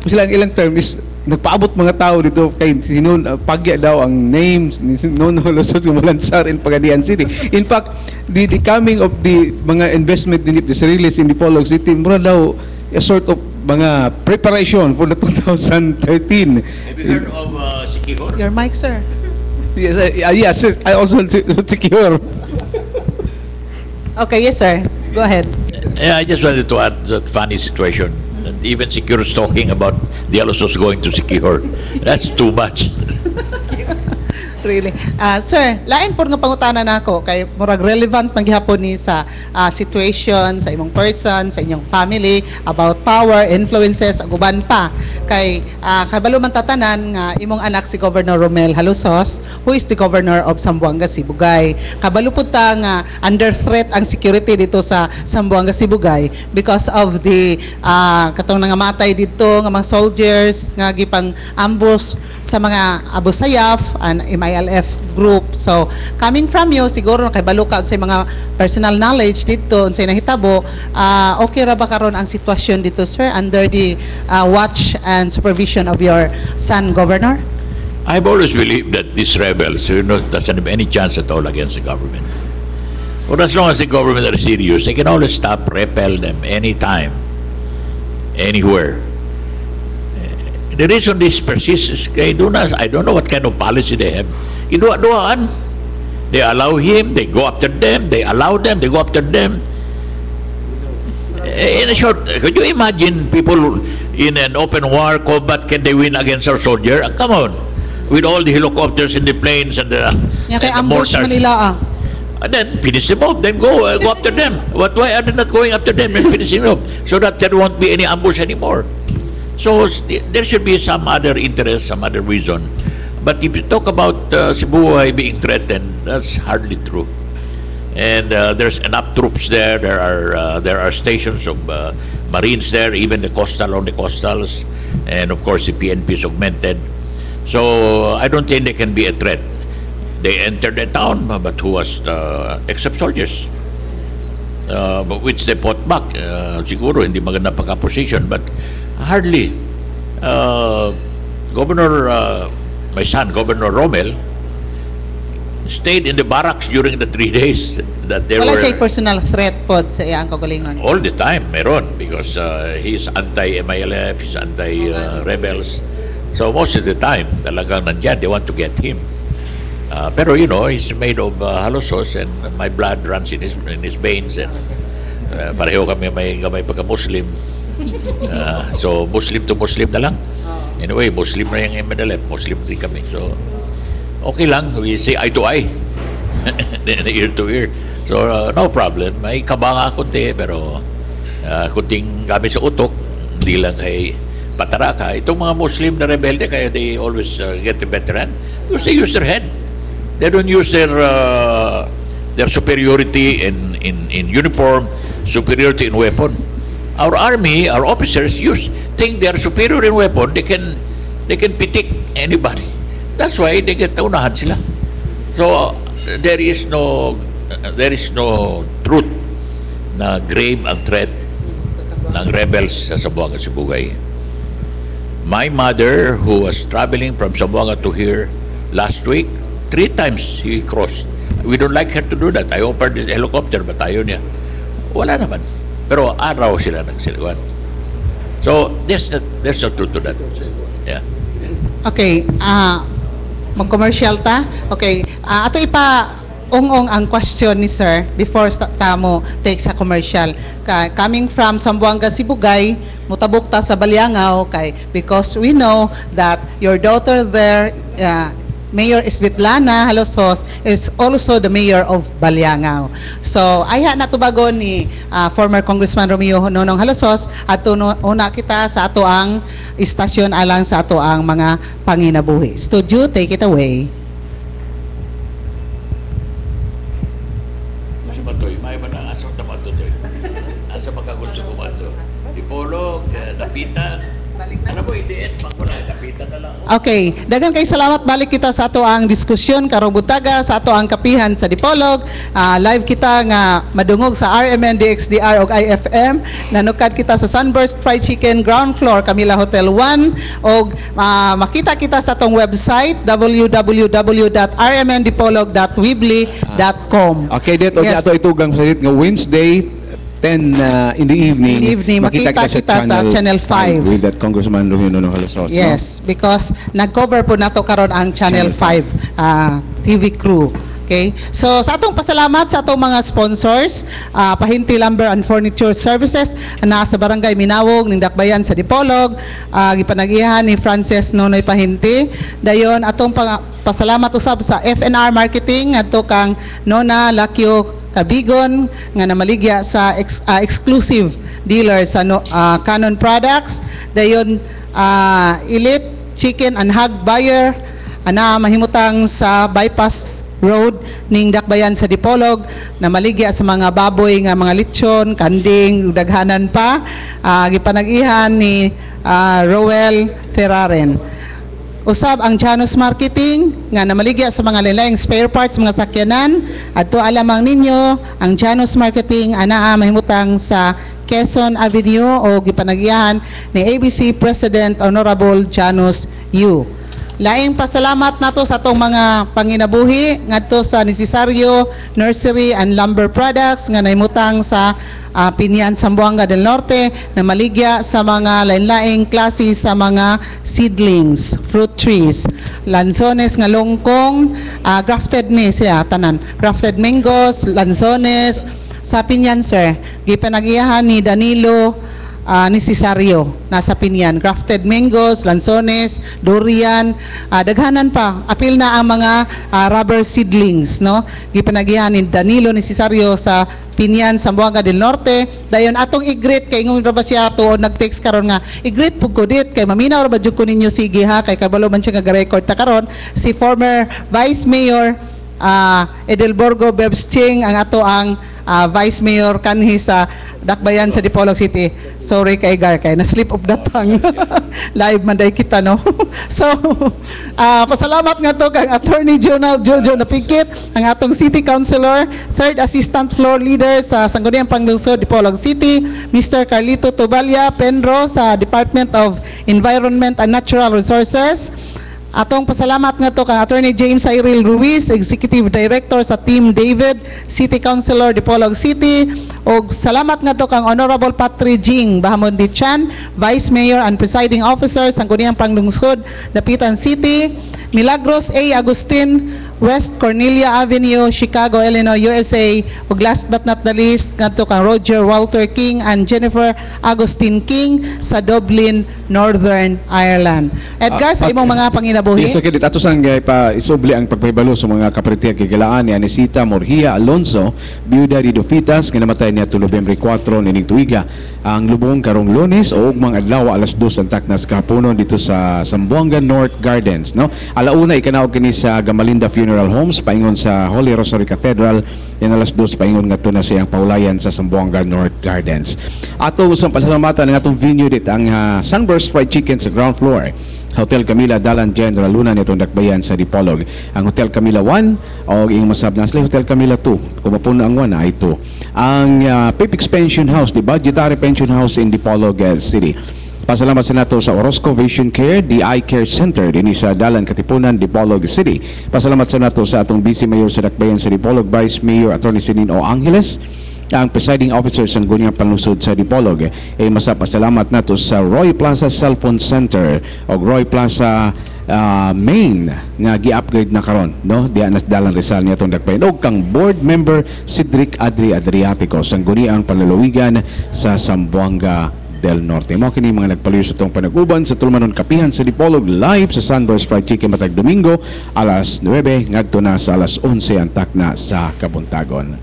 silang ilang term is nagpaabot mga tao dito kay sinon Pagya daw ang names ni Nono Lusot Mulansar in Pagadian City. In fact, the coming of the mga investment in the Sariles in Dipolog City, mura daw a sort of mga preparation for the 2013. Have you heard of Sikihor? Your mic, sir. Yes, yes, I also secure. Okay, yes, sir. Go ahead. Yeah, I just wanted to add that funny situation. And even Sikihor is talking about the Alosos going to Sikihor. That's too much. Really. Sir, lain po nga pangutana na ako kay murag relevant ng gihapon ni sa situation sa imong person, sa inyong family, about power, influences, aguban pa. Kay kabalo man tatanan nga imong anak si Governor Romel Halusos, who is the governor of Zamboanga Sibugay. Kabalo pud ta nga under threat ang security dito sa Zamboanga Sibugay because of the katong nangamatay dito nga mga soldiers nga gipang ambush sa mga Abu Sayyaf and MILF group. So, coming from you, siguro kay balo ka sa mga personal knowledge dito, sa nahitabo, okay ra ba karon ang sitwasyon dito, sir, under the watch and supervision of your son, Governor? I've always believed that these rebels doesn't have any chance at all against the government. For as long as the government are serious, they can always stop, repel them anytime, anywhere. The reason this persists is I don't know what kind of policy they have. Idua-duaan. They allow him, they go after them, they allow them, they go after them. In a short, could you imagine people in an open war combat, can they win against our soldier? Come on. With all the helicopters and the planes and the, Kay and the ambush mortars. Manila And then finish them off, then go after them. Why are they not going after them and finishing them off? So that there won't be any ambush anymore. So there should be some other interest, some other reason. But if you talk about Cebu being threatened, that's hardly true. And there's enough troops there. There are stations of Marines there, even the coastal on the coastals, and of course the PNP is augmented. So I don't think they can be a threat. They entered the town, but who was except soldiers? Which they fought back. Siguro hindi maganda pagka-position, but hardly. My son, Governor Romel, stayed in the barracks during the 3 days that there wala were. siya personal threat pod sa iyang kagalingon. All the time, meron, because he's anti-MILF, he's anti-rebels. So most of the time, talagang nandyan, they want to get him. Pero he's made of halusos, and my blood runs in his veins, and pareho kami may pagka-Muslim. So Muslim to Muslim na lang. Anyway, Muslim na yung MNLF, Muslim din kami. So okay lang, we say eye to eye, ear to ear. So no problem. May kabanga kunti, pero kunting gamit sa utok, hindi lang ay pataraka. Itong mga Muslim na rebelde, kaya they always get the veteran, because they use their head. They don't use their superiority in uniform, superiority in weapon. Our army, our officers think they are superior in weapon. They can pitik anybody. That's why they get unahan sila. So there is no truth na grave ang threat ng rebels sa Zamboanga, Sibugay. My mother, who was traveling from Zamboanga to here last week, 3 times he crossed. We don't like her to do that. I offered this helicopter, but ayaw niya. Wala naman. Pero araw sila nagsilwan. So there's no truth to that. Yeah. Okay, mag-commercial ta? Okay, ato ipa ong ang question ni sir before tamo take sa commercial. Coming from Zamboanga, Sibugay, mutabok ta sa Baliangaw kay because we know that your daughter there, Mayor Isbitlana Halosos, is also the mayor of Baliangaw. So aya na tubagon ni former Congressman Romeo Nonong Halosos at una kita sa ato ang istasyon alang sa ato ang mga panginabuhi. Studio, take it away. May ba na asok na matutoy? Asa pagkagulso kumando? Dipolog, dapitan. Ano mo, idiin, pagkula, dapitan na lang. Okay, dagan kay salamat, balik kita sa ato ang diskusyon karong butaga sa ato ang kapihan sa Dipolog. Live kita nga madungog sa RMN, DXDR ug IFM. Nanukad kita sa Sunburst Fried Chicken ground floor Camila Hotel 1 ug makita kita sa atong website www.rmndipolog.weebly.com. Okay, dito Yes. ato itugang sa nga Wednesday 10 in the evening, makita kita sa Channel 5 with that Congressman Romeo Nonong Halosos. Yes, because nag-cover po nato karon ang Channel 5 TV crew. Okay? So sa atong pasalamat sa atong mga sponsors, Pahinti Lumber and Furniture Services na sa Barangay Minawog ning Dakbayan sa Dipolog, gipanagihan ni Frances Nonoy Pahinti. Dayon atong pasalamat usab sa FNR Marketing adto kang Nona Lakyo Kabigon nga namaligya sa exclusive dealer sa Canon Products. Dayon Elite Chicken and Hog Buyer ana mahimutang sa bypass road ning Dakbayan sa Dipolog na maligya sa mga baboy nga mga lechon, kanding, daghanan pa. Gipanag-ihan ni Roel Ferraren. Usab ang Janus Marketing nga namaligya sa mga lalayang spare parts mga sakyanan. Adto alamang ninyo ang Janus Marketing anaa mahimutang sa Quezon Avenue o gipanagyahan ni ABC President Honorable Janus Yu. Laing pasalamat nato sa atong mga panginabuhi ngadto sa Necessario Nursery and Lumber Products nga naimutang sa Pinyan, Zamboanga del Norte na maligya sa mga lain-laing klase sa mga seedlings, fruit trees, lanzones nga longkong, grafted ni siya tanan, grafted mangoes, lanzones sa Pinyan sir. Gipanagiyahan ni Danilo Necessario nasa Pinyan, grafted mangoes, lanzones, durian, daghanan pa. Apil na ang mga rubber seedlings, no? Gipanagihan ni Danilo Necessario sa Pinyan, Zamboanga del Norte. Dayon atong i-greet kay ingon ra ba siya tuod nag-text karon nga i-greet pug ko dit kay maminaw ra ba jud ko ninyo sige ha kay kabalo man siya nga record ta karon si former Vice Mayor Edelborgo Bebsting ang ato ang Vice Mayor kanhi sa Dakbayan sa Dipolog City. Sorry kay Gar kay na-slip of the tongue. Live man day kita no. So pasalamat nga to kang Attorney General Jojo Napikit, ang atong City Councilor, Third Assistant Floor Leader sa Sangguniang Panglungsod Dipolog City, Mr. Carlito Tubalya Penro sa Department of Environment and Natural Resources. Atong pasalamat nga to kang Attorney James Cyril Ruiz, Executive Director sa Team David, City Councilor Dipolog City, o salamat nga to kang Honorable Patri Jing Bahamundi Chan, Vice Mayor and Presiding Officer sa Sangguniang Panglungsod Dapitan City, Milagros A. Agustin, West Cornelia Avenue, Chicago, Illinois, USA, ug last but not the least ngadto kang Roger Walter King and Jennifer Agustin King sa Dublin, Northern Ireland. Edgar, sa imong mga panginabuhi. Yes, okay, dito ato sang pa isubli ang pagpahibalo sa mga kaparitiya kigalaan ni Anisita Morhia Alonso, biuda di Dofitas, nga namatay niya to Nobyembre 4 nining tuiga. Ang lubong karong Lunes o ugmang adlaw alas 2 ang taknas kahaponon dito sa Zamboanga North Gardens, no? Alauna ikanaog kini sa Gamalinda Funeral Homes paingon sa Holy Rosary Cathedral. Yan alas 2 paingon ngadto na siyang paulayan sa Zamboanga North Gardens. Ato usang pasalamatan ng atong venue dit ang Sunburst Fried Chicken sa ground floor Hotel Camila Dalan General Luna nitong dakbayan sa Dipolog. Ang Hotel Camila 1 o iyong masab na sila Hotel Camila 2. Kung mapuno ang 1 ay ito. Ang Pipix Pension House, the budgetary pension house in Dipolog City. Pasalamat sa nato sa Orozco Vision Care, the Eye Care Center din sa Dalan Katipunan, Dipolog City. Pasalamat sa nato sa atong Vice Mayor sa dakbayan sa Dipolog, Vice Mayor Attorney Sinino Angeles, ang presiding officer sa Gunyang Panlusod sa Dipolog. Pasalamat nato sa Roy Plaza Cellphone Center o Roy Plaza main nga gi-upgrade na karon, no? Diyan nas Dalan Rizal niya itong dakbayan. O kang board member Cedric Adriatico sa Gunyang Panlalawigan sa Zamboanga del Norte. Mo kini mga nagpaluyo sa itong panag-uban sa Tulmanon Kapihan sa Dipolog, live sa Sunburst Fried Chicken matag Domingo alas 9 ngadto na sa alas 11 ang takna sa Kabuntagon.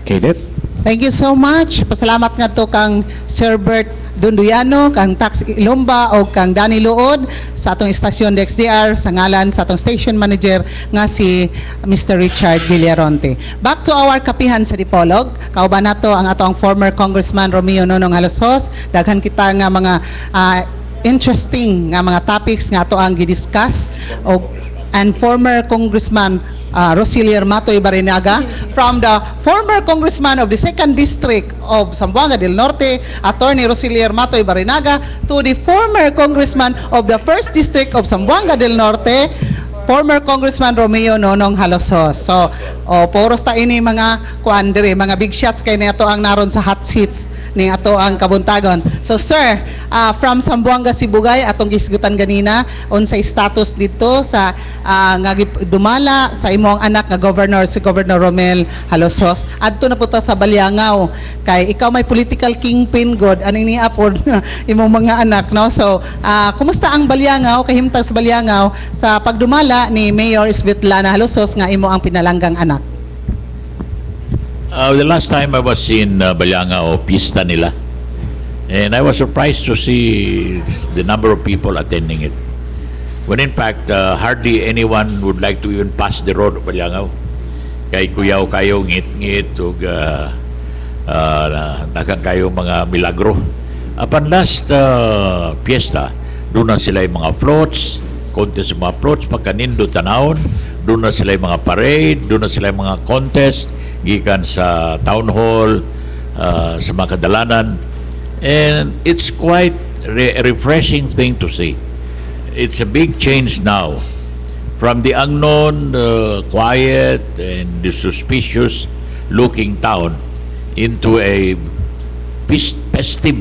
Kadet? Thank you so much. Pasalamat nga to kang Sir Bert Dunduyano, kang Tax Ilomba o kang Danny Luod sa atong istasyon DXDR sa ngalan sa atong station manager nga si Mr. Richard Villaronte. Back to our Kapihan sa Dipolog. Kauban nato ang atong former Congressman Romeo Nonong Halosos. Daghan kita nga mga interesting nga mga topics nga ato ang gidiscuss and former Congressman Rosilier Matoy Barinaga, from the former Congressman of the 2nd District of Zamboanga del Norte, Attorney Rosilier Matoy Barinaga, to the former Congressman of the 1st District of Zamboanga del Norte, former Congressman Romeo Nonong Halosos. So, poros ta ini mga kuandre, mga big shots kay nato ang naron sa hot seats ni ato ang Kabuntagon. So sir, from Zamboanga Sibugay atong gisgutan ganina unsay status dito sa nga dumala sa imong anak nga governor si Governor Romel Halosos. Adto na puta sa Baliangaw kay ikaw may political kingpin god aning ni apod imong mga anak, no? So kumusta ang Baliangaw, kahimtang sa Baliangaw sa pagdumala ni Mayor Svetlana Halosos nga imo ang pinalanggang anak? The last time I was in Baliangao, pista nila. And I was surprised to see the number of people attending it. When in fact, hardly anyone would like to even pass the road of Baliangao. Kay kuyaw kayo, ngit-ngit, ug nakang kayo mga milagro. Upon last fiesta, doon na sila yung mga floats, contest mga floats, pagkanindo tanawon, doon na sila yung mga parade, doon na sila yung mga contest, gikan sa town hall, sa mga kadalanan. And it's quite a refreshing thing to see. It's a big change now from the unknown, quiet and the suspicious looking town into a festive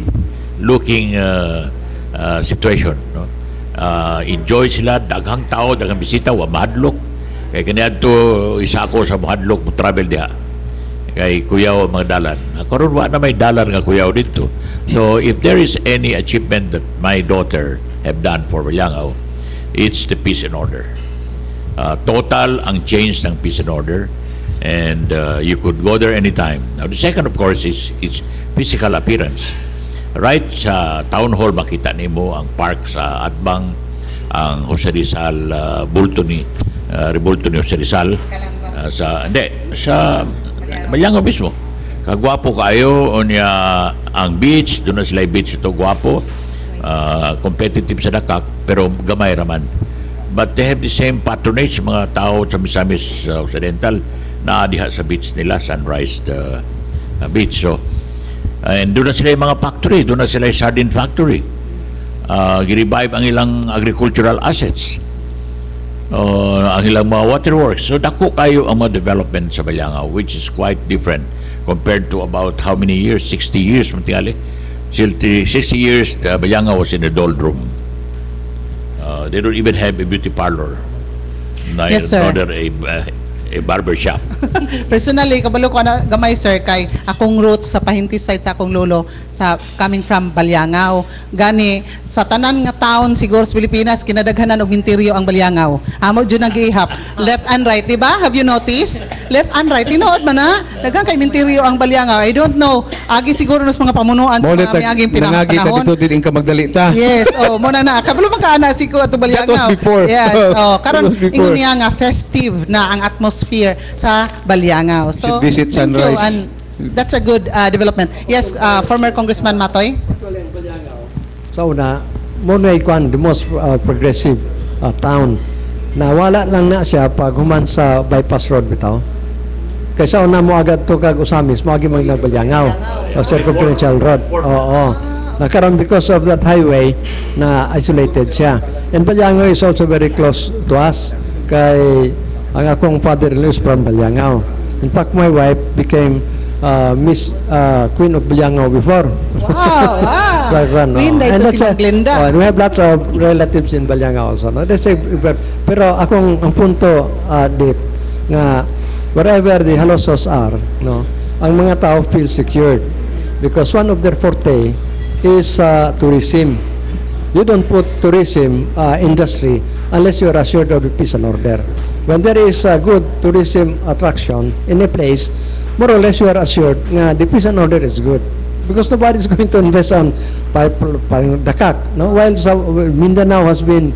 looking situation, no? Enjoy sila, daghang tao, daghang bisita, wa mahadlok. Kaya kaniad to isa ako sa mahadlok mo travel diha kay kuyaw ang mga dalan. Karon wa na may dalan nga kuyaw dito. So if there is any achievement that my daughter have done for Baliangao, it's the peace and order. Total ang change ng peace and order, and you could go there anytime. Now the second of course is its physical appearance. Right sa town hall makita nimo ang park sa Atbang, ang Jose Rizal bulto ni Jose Rizal sa Baliangao mismo. Kagwapo kayo onya ang beach, doon na sila beach ito gwapo, competitive sa dakak pero gamay raman. But they have the same patronage mga tao sa Misamis Occidental na diha sa beach nila, Sunrise Beach. So and doon na sila yung mga factory, doon na sila yung sardine factory. Gi-revive ang ilang agricultural assets, ang ilang mga waterworks. So dako kayo ang mga development sa Baliangao, which is quite different compared to about how many years? 60 years matingali. 60 years Baliangao was in a doldrum. They don't even have a beauty parlor, Yes, sir. neither a barber shop. Personally, kabalo ko na gamay sir kay akong roots sa Pahinti side sa akong lolo sa coming from Baliangao. Gani sa tanan nga taon siguro sa Pilipinas kinadaghanan og interior ang Baliangao. Amo jud nag-ihap left and right, di ba? Have you noticed? Left and right tinuod man na daghan kay interior ang Baliangao. I don't know. Agi siguro nos mga pamunuan sa mga miaging pinanahon. Dito din ka magdali ta. Yes, mo na kabalo magkaana si ko ato Baliangao. That was before. Yes, karon That was before. ingon niya nga festive na ang atmosphere sa Baliangao. So, visit thank you. Sunrise. And that's a good development. Yes, former Congressman Matoy. Sa una, Muna ikuan, the most progressive town. Nawala lang na siya pag human sa bypass road bitaw. Kaysa una mo agad to kag Usamis, mo agi magbalyangaw o circumferential road. Oo. Nakaroon because of that highway na isolated siya. And Balyangaw is also very close to us. Kay ang akong father-in-law is from Balyangaw. In fact, my wife became Miss Queen of Balyangaw before. Wow! Queen na ito si Ma'am Glenda. We have lots of relatives in Balyangaw also. No? Pero ang punto dito nga wherever the halosos are, no, ang mga tao feel secured because one of their forte is tourism. You don't put tourism industry unless you are assured of the peace and order. When there is a good tourism attraction in a place, more or less you are assured nga the peace and order is good because nobody is going to invest on dakak, no? While Mindanao has been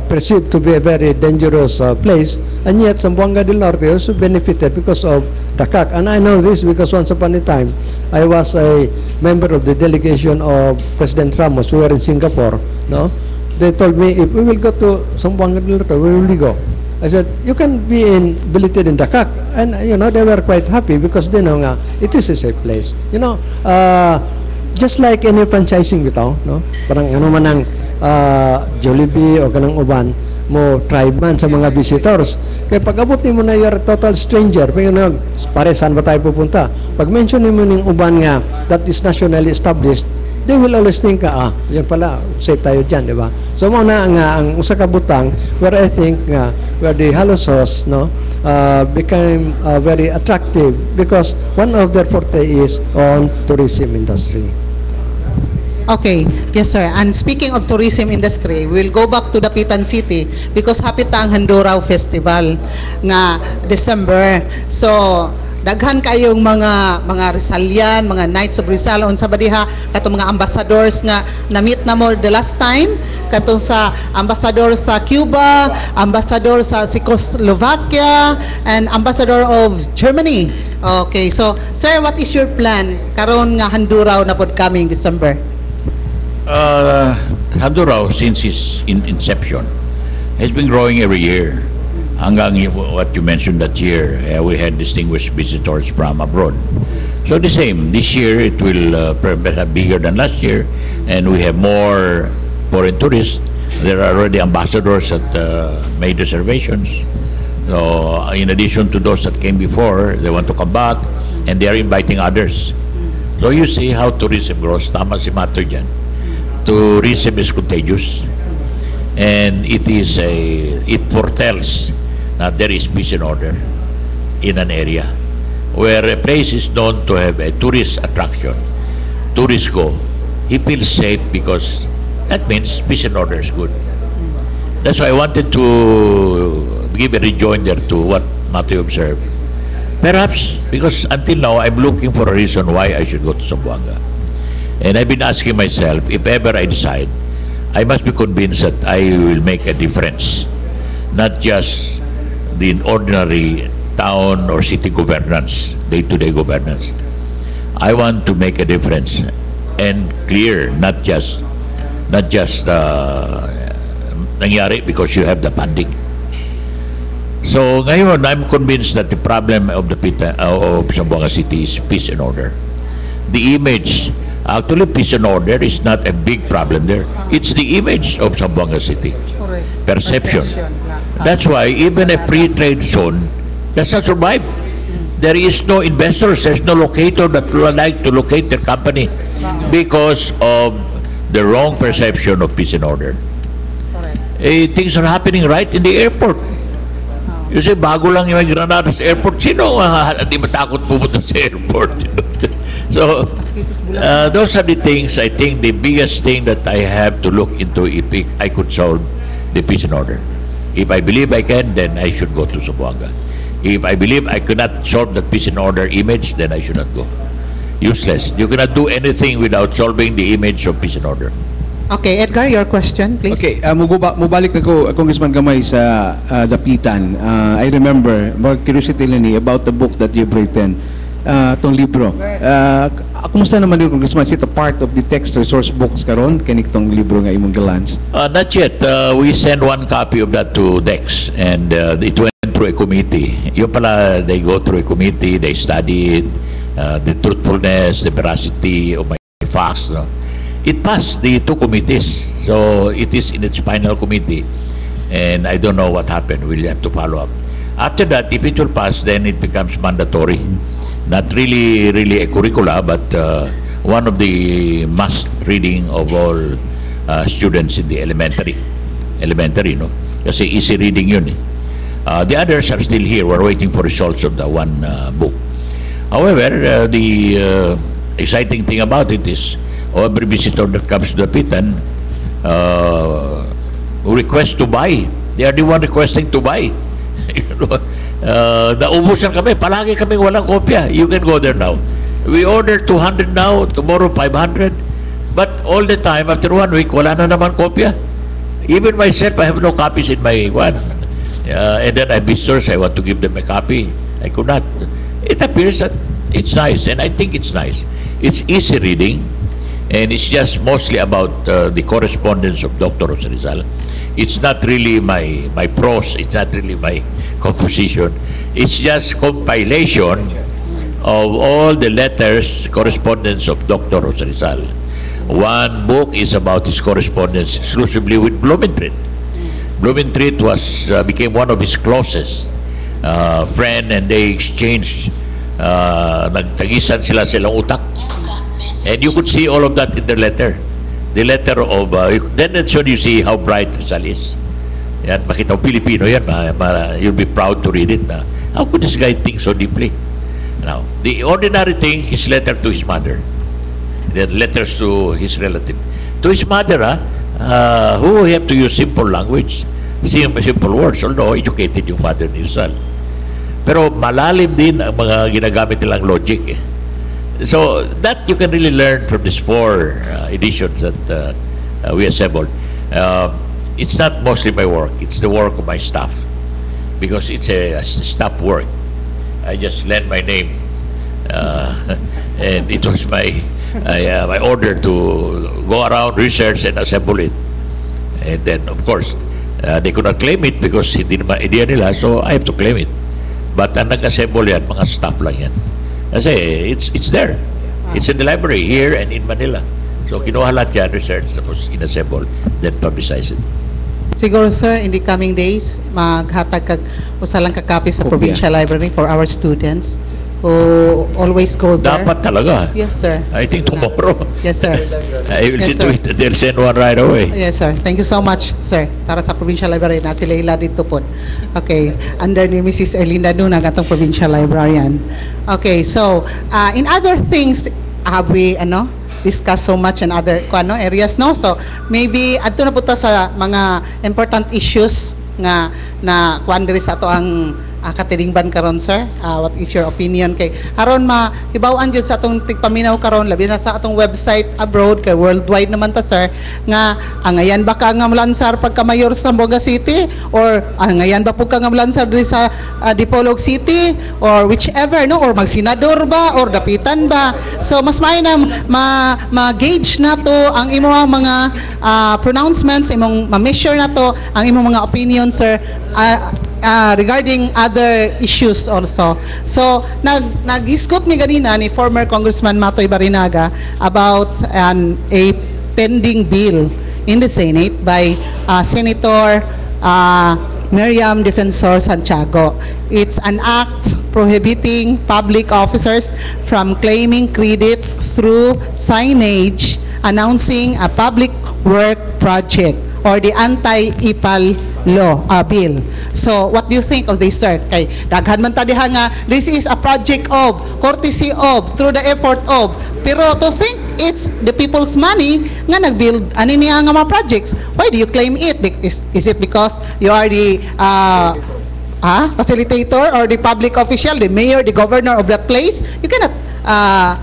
perceived to be a very dangerous place, and yet Zamboanga del Norte also benefited because of dakak. And I know this because once upon a time I was a member of the delegation of President Ramos. We were in Singapore, no? They told me, if we will go to Zamboanga del Norte, where will we go? I said, you can be billeted in Dakak. And, you know, they were quite happy because they know nga, it is a safe place. You know, just like any franchising bitaw, no? Parang ano man ang Jollibee o kanang uban, mo tribe man sa mga visitors. Kaya pag abot ni mo na you're a total stranger, pare saan ba tayo pupunta? Pag mention ni mo ng uban nga, that is nationally established, they will always think, yan pala, safe tayo dyan, di ba? So, muna nga, ang usa ka butang, where I think, where the halosos, no, became very attractive because one of their forte is on tourism industry. Okay, yes sir. And speaking of tourism industry, we'll go back to Dapitan City because hapit ang Handuraw Festival nga December. So, daghan kayong mga Rizalian, mga Knights of Rizal unsa ba diha katong mga ambassadors nga na-meet na mo the last time katong sa ambassador sa Cuba, ambassador sa Czechoslovakia, and ambassador of Germany. Okay, so sir, what is your plan karon nga Handuraw na pod coming December? Handuraw since its inception has been growing every year. Hanggang what you mentioned that year, we had distinguished visitors from abroad. So the same, this year it will perhaps bigger than last year, and we have more foreign tourists. There are already ambassadors that made reservations. So in addition to those that came before, they want to come back, and they are inviting others. So you see how tourism grows. Tama si Mato dyan. Tourism is contagious, and it foretells that there is peace and order in an area where a place is known to have a tourist attraction. Tourists go. He feels safe because that means peace and order is good. That's why I wanted to give a rejoinder to what Matthew observed. Perhaps because until now I'm looking for a reason why I should go to Zamboanga. And I've been asking myself, if ever I decide, I must be convinced that I will make a difference. Not just the ordinary town or city governance, day-to-day governance. I want to make a difference and clear, not just nangyari because you have the funding. So ngayon, I'm convinced that the problem of Zamboanga City is peace and order. The image, actually peace and order is not a big problem there. It's the image of Zamboanga City. Perception. That's why even a free trade zone does not survive. There is no investors, there's no locator that would like to locate their company because of the wrong perception of peace and order. Things are happening right in the airport. You say, bago lang yung Granada sa airport, sino hindi matakot pumunta sa airport? So, those are the things, I think, the biggest thing that I have to look into if I could solve the peace and order. If I believe I can, then I should go to Zamboanga. If I believe I cannot solve the peace and order image, then I should not go. Useless. You cannot do anything without solving the image of peace and order. Okay, Edgar, your question, please. Okay, mubalik na ko, Congressman Gamay, sa Dapitan. I remember, more curiosity lang about the book that you've written, itong libro. Kumusta naman yun, Congressman? Is it a part of the text resource books karon kanitong libro nga imong galans? Not yet. We send one copy of that to DEX, and it went through a committee. Yung pala, they go through a committee, they study it, the truthfulness, the veracity of my facts. No? It passed the two committees, so it is in its final committee, and I don't know what happened. We'll have to follow up. After that, if it will pass, then it becomes mandatory. Not really a curricula, but one of the must reading of all students in the elementary, no? Kasi easy reading yun. The others are still here. We're waiting for results of the one book. However, the exciting thing about it is every visitor that comes to the Pitan requests to buy. They are the one requesting to buy. Naubusan kami, palagi kami walang kopya. You can go there now. We order 200 now, tomorrow 500. But all the time, after 1 week, wala na naman kopya. Even myself, I have no copies in my one. And then I visitors, I want to give them a copy. I could not. It appears that it's nice, and I think it's nice. It's easy reading, and it's just mostly about the correspondence of Dr. Rizal. It's not really my prose, it's not really my composition. It's just compilation of all the letters, correspondence of Dr. Rizal. One book is about his correspondence exclusively with Blumentritt. Blumentritt became one of his closest friend, and they exchanged, nagtagisan silang utak. And you could see all of that in the letter. The letter of, then that's when you see how bright Rizal is. Yan, makita mo, Pilipino yan, you'll be proud to read it. How could this guy think so deeply? Now, the ordinary thing, his letter to his mother. Then letters to his relative. To his mother, who have to use simple language, simple words, although educated yung mother ni Rizal. Pero malalim din ang mga ginagamit nilang logic. So that you can really learn from these 4 editions that we assembled. It's not mostly my work, it's the work of my staff, because it's a staff work. I just lend my name, and it was my order to go around, research, and assemble it. And then, of course, they could not claim it because hindi naman idea nila, so I have to claim it. But ang nag-assemble yan, mga staff lang yan. Kasi it's there. It's in the library here and in Manila. So kinuha lahat yan, research, tapos inassemble, then publicize it. Siguro sir, in the coming days, maghatag kag usalang ka copy sa provincial library for our students who always go there. Dapat talaga. Yes sir. I think tomorrow. Yes sir. I will Yes, see to sir. it. They'll send one right away. Yes sir. Thank you so much sir. Para sa provincial library na si Leila dito po. Okay, under ni Mrs. Erlinda Duna atong provincial librarian. Okay, so in other things have we discuss so much in other areas, no? So maybe adto na puta sa mga important issues nga na kuan diri sa ato ang katilingban karon sir. What is your opinion kay aron mahibaw-an jud sa atong tigpaminaw karon labi na sa atong website abroad kay worldwide naman ta sir nga angayan ba ka nga mulansar pagka mayor sa Boga City, or angayan ba pud ka nga mulansar diri sa Dipolog City, or whichever, no, or magsenador ba or dapitan ba. So mas maayo na ma-gauge nato ang imong mga pronouncements, imong ma-measure nato ang imong mga opinion sir regarding other issues also. So nag-discuss mi ganina ni former Congressman Matoy Barinaga about a pending bill in the Senate by Senator Miriam Defensor Santiago. It's an act prohibiting public officers from claiming credit through signage announcing a public work project, or the anti-IPAL law bill. So what do you think of this sir? Kay daghan man ta diha nga this is a project of, courtesy of, through the effort of, pero to think it's the people's money nga nag-build ani niya nga mga projects, why do you claim it? Is it because you are the facilitator or the public official, the mayor, the governor of that place? You cannot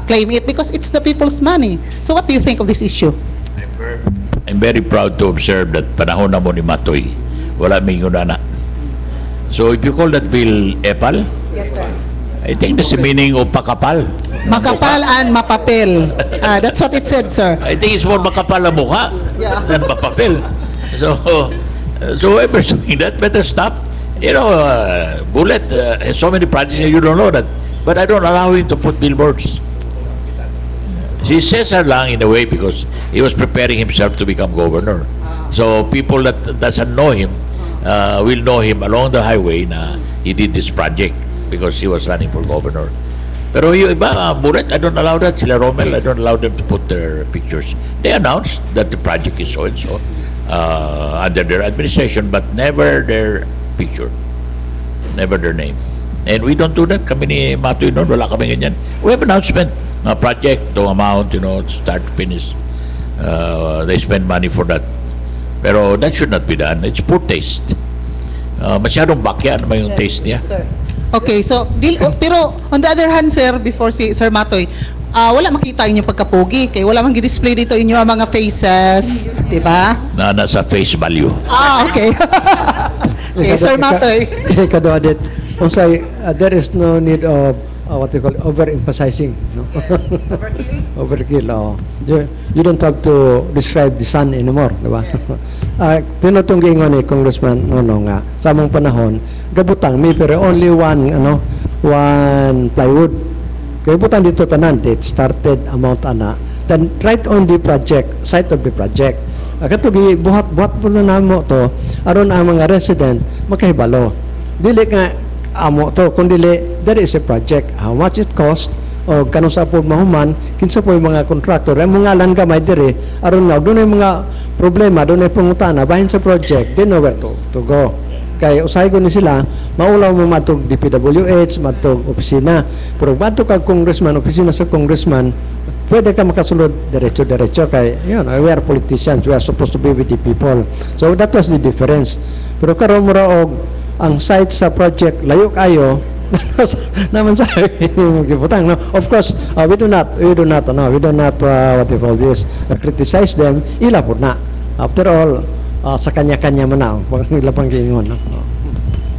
claim it because it's the people's money. So what do you think of this issue? I'm very proud to observe that panahon na mo ni Matoy, wala may yunana. So if you call that bill EPAL, Yes sir. I think that's the meaning of pakapal. Makapal and mapapil. That's what it said, sir. I think it's more makapal ang mukha than mapapil. So whoever's doing that better stop. You know, Bullet has so many projects and you don't know that. But I don't allow him to put billboards. He says that lang in a way because he was preparing himself to become governor. So people that doesn't know him will know him along the highway na he did this project because he was running for governor. Pero yung iba, Bullet, I don't allow that. Sila Romel, I don't allow them to put their pictures. They announced that the project is so-and-so under their administration, but never their picture. Never their name. And we don't do that. Kami ni Matoy noon, wala kami ganyan. We have announcement, project, the amount, start to finish. They spend money for that. Pero that should not be done. It's poor taste. Masyadong bakya naman yung taste niya. Okay, so pero on the other hand, sir, before si Sir Matoy, wala makita inyong pagkapogi kay wala man gi-display dito inyo ang mga faces, di ba? Na nasa face value. Okay. Okay, Sir Matoy. Kado audit. There is no need of what you call overemphasizing, no? Overkill. You don't have to describe the sun anymore, di ba? Tinutunggi ni Congressman Nonong nga sa among panahon gabutang may pero only one plywood gabutang dito tanan it started amount ana then right on the project site of the project katugi buhat po na namo to aron ang mga resident makahibalo dili nga amo to kun dili there is a project how much it cost o kanus sa po mahuman kinsa po yung mga contractor ang mga lan gamay dire aron na doon yung mga problema doon ay pangutana bahin sa project they know where to go kay usay ko ni sila maulaw mo matog DPWH matog opisina pero bato kag congressman opisina sa congressman pwede ka makasulod diretso kay we are politicians we are supposed to be with the people so that was the difference pero karon mo og ang site sa project layo kayo naman sa gibutang no of course we do not what you call this criticize them ila pud na after all sa kanya-kanya man na ila pang giingon no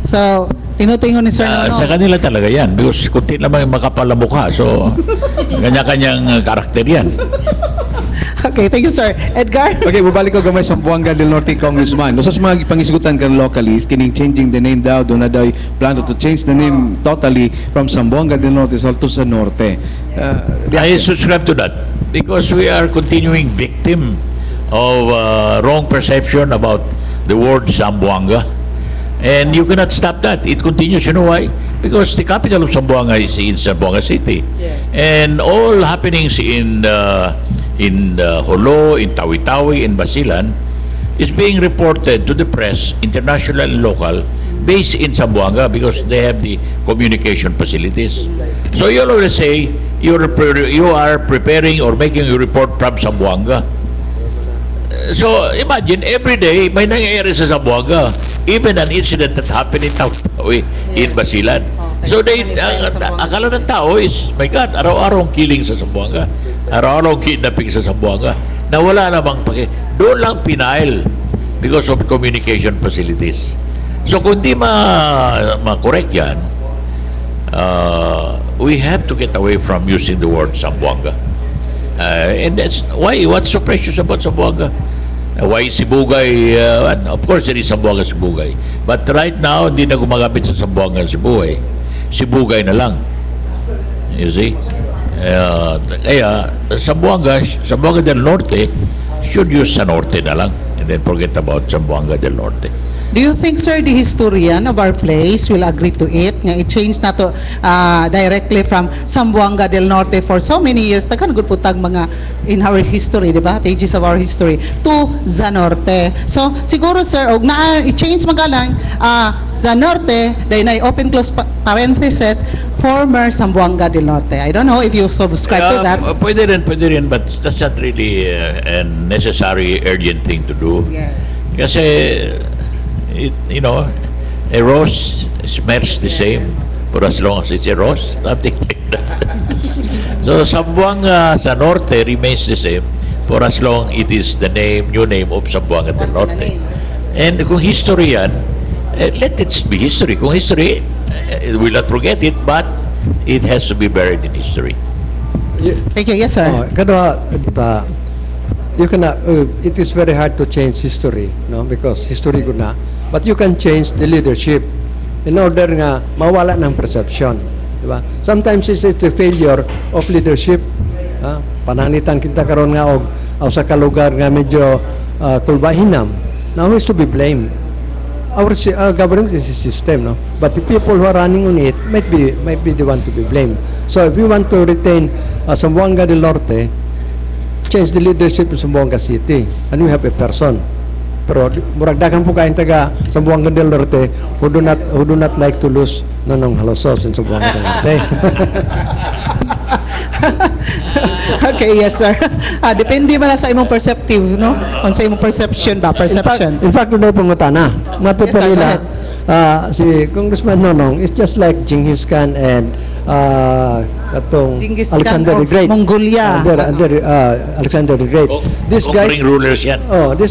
so tinutingon ni Sir Nono sa kanila talaga yan because kunti lamang makapal ang mukha so kanya-kanyang karakter yan. Okay, thank you, sir. Edgar? Okay, bubalik ko gamay sa Buanga del Norte Congressman. No, sa mga pangisgutan kan locally, kining changing the name daw, doon na daw plano to change the name totally from Zamboanga del Norte to sa Norte. I subscribe to that because we are continuing victim of wrong perception about the word Zamboanga. And you cannot stop that. It continues. You know why? Because the capital of Zamboanga is in Zamboanga City. Yes. And all happenings in Holo, in Tawi-Tawi, in Basilan is being reported to the press, international and local, based in Zamboanga because they have the communication facilities. So you always say you are preparing or making a report from Zamboanga. So imagine every day may nangyayari sa Zamboanga, even an incident that happened in Tawi-Tawi, in Basilan. So akala ng tao is, my God, araw-araw killing sa Zamboanga, araw-araw kidnapping sa Zamboanga, na wala namang doon lang pinail because of communication facilities. So kung di ma-correct yan, we have to get away from using the word Zamboanga. And that's why, what's so precious about Zamboanga? Why Sibugay? Of course, there is Zamboanga Sibugay. But right now, hindi na gumagamit sa Zamboanga Sibugay. Sibugay na lang. You see? Kaya, Zamboanga del Norte should use Sa Norte na lang and then forget about Zamboanga del Norte. Do you think, sir, the historian of our place will agree to it? Nga i-change na to directly from Zamboanga del Norte for so many years. Tagan good putag mga in our history, di ba? Pages of our history to Sa Norte. So, siguro, sir, og na i-change magalang Sa Norte, dahil na open close parenthesis, former Zamboanga del Norte. I don't know if you subscribe to that. Pwede rin, but that's not really a necessary, urgent thing to do. Yes. Kasi, a rose smells the same for as long as it's a rose, something like that. So Zamboanga sa Norte remains the same for as long it is the new name of Zamboanga del Norte. And kung history yan, let it be history. Kung history, we'll not forget it, but it has to be buried in history. Thank you. Yes, sir. Kadwa, you cannot, it is very hard to change history, no? Because history good na. But you can change the leadership in order nga mawala ng perception. Diba? Sometimes it's a failure of leadership. Pananitan kita karon nga og sa kalugar nga medyo kulbahinam. Now who is to be blamed? Our government is a system, no? But the people who are running on it might be the one to be blamed. So if we want to retain Zamboanga del Norte, change the leadership in Zamboanga City, and we have a person. Pero muragdagan po kayong taga Zamboanga del Norte who do not like to lose Nonong Halosos in Zamboanga del Norte. Okay, yes, sir. Depende man sa imong perceptive, no? On sa imong perception ba? Perception. In fact, doon pangutana. Matod pa Yes, sir, nila, go ahead. si Congressman Nonong is just like Genghis Khan and katong Genghis Khan Alexander the of Great. Mongolia. Alexander the Great. These guys, Conquering rulers yan. this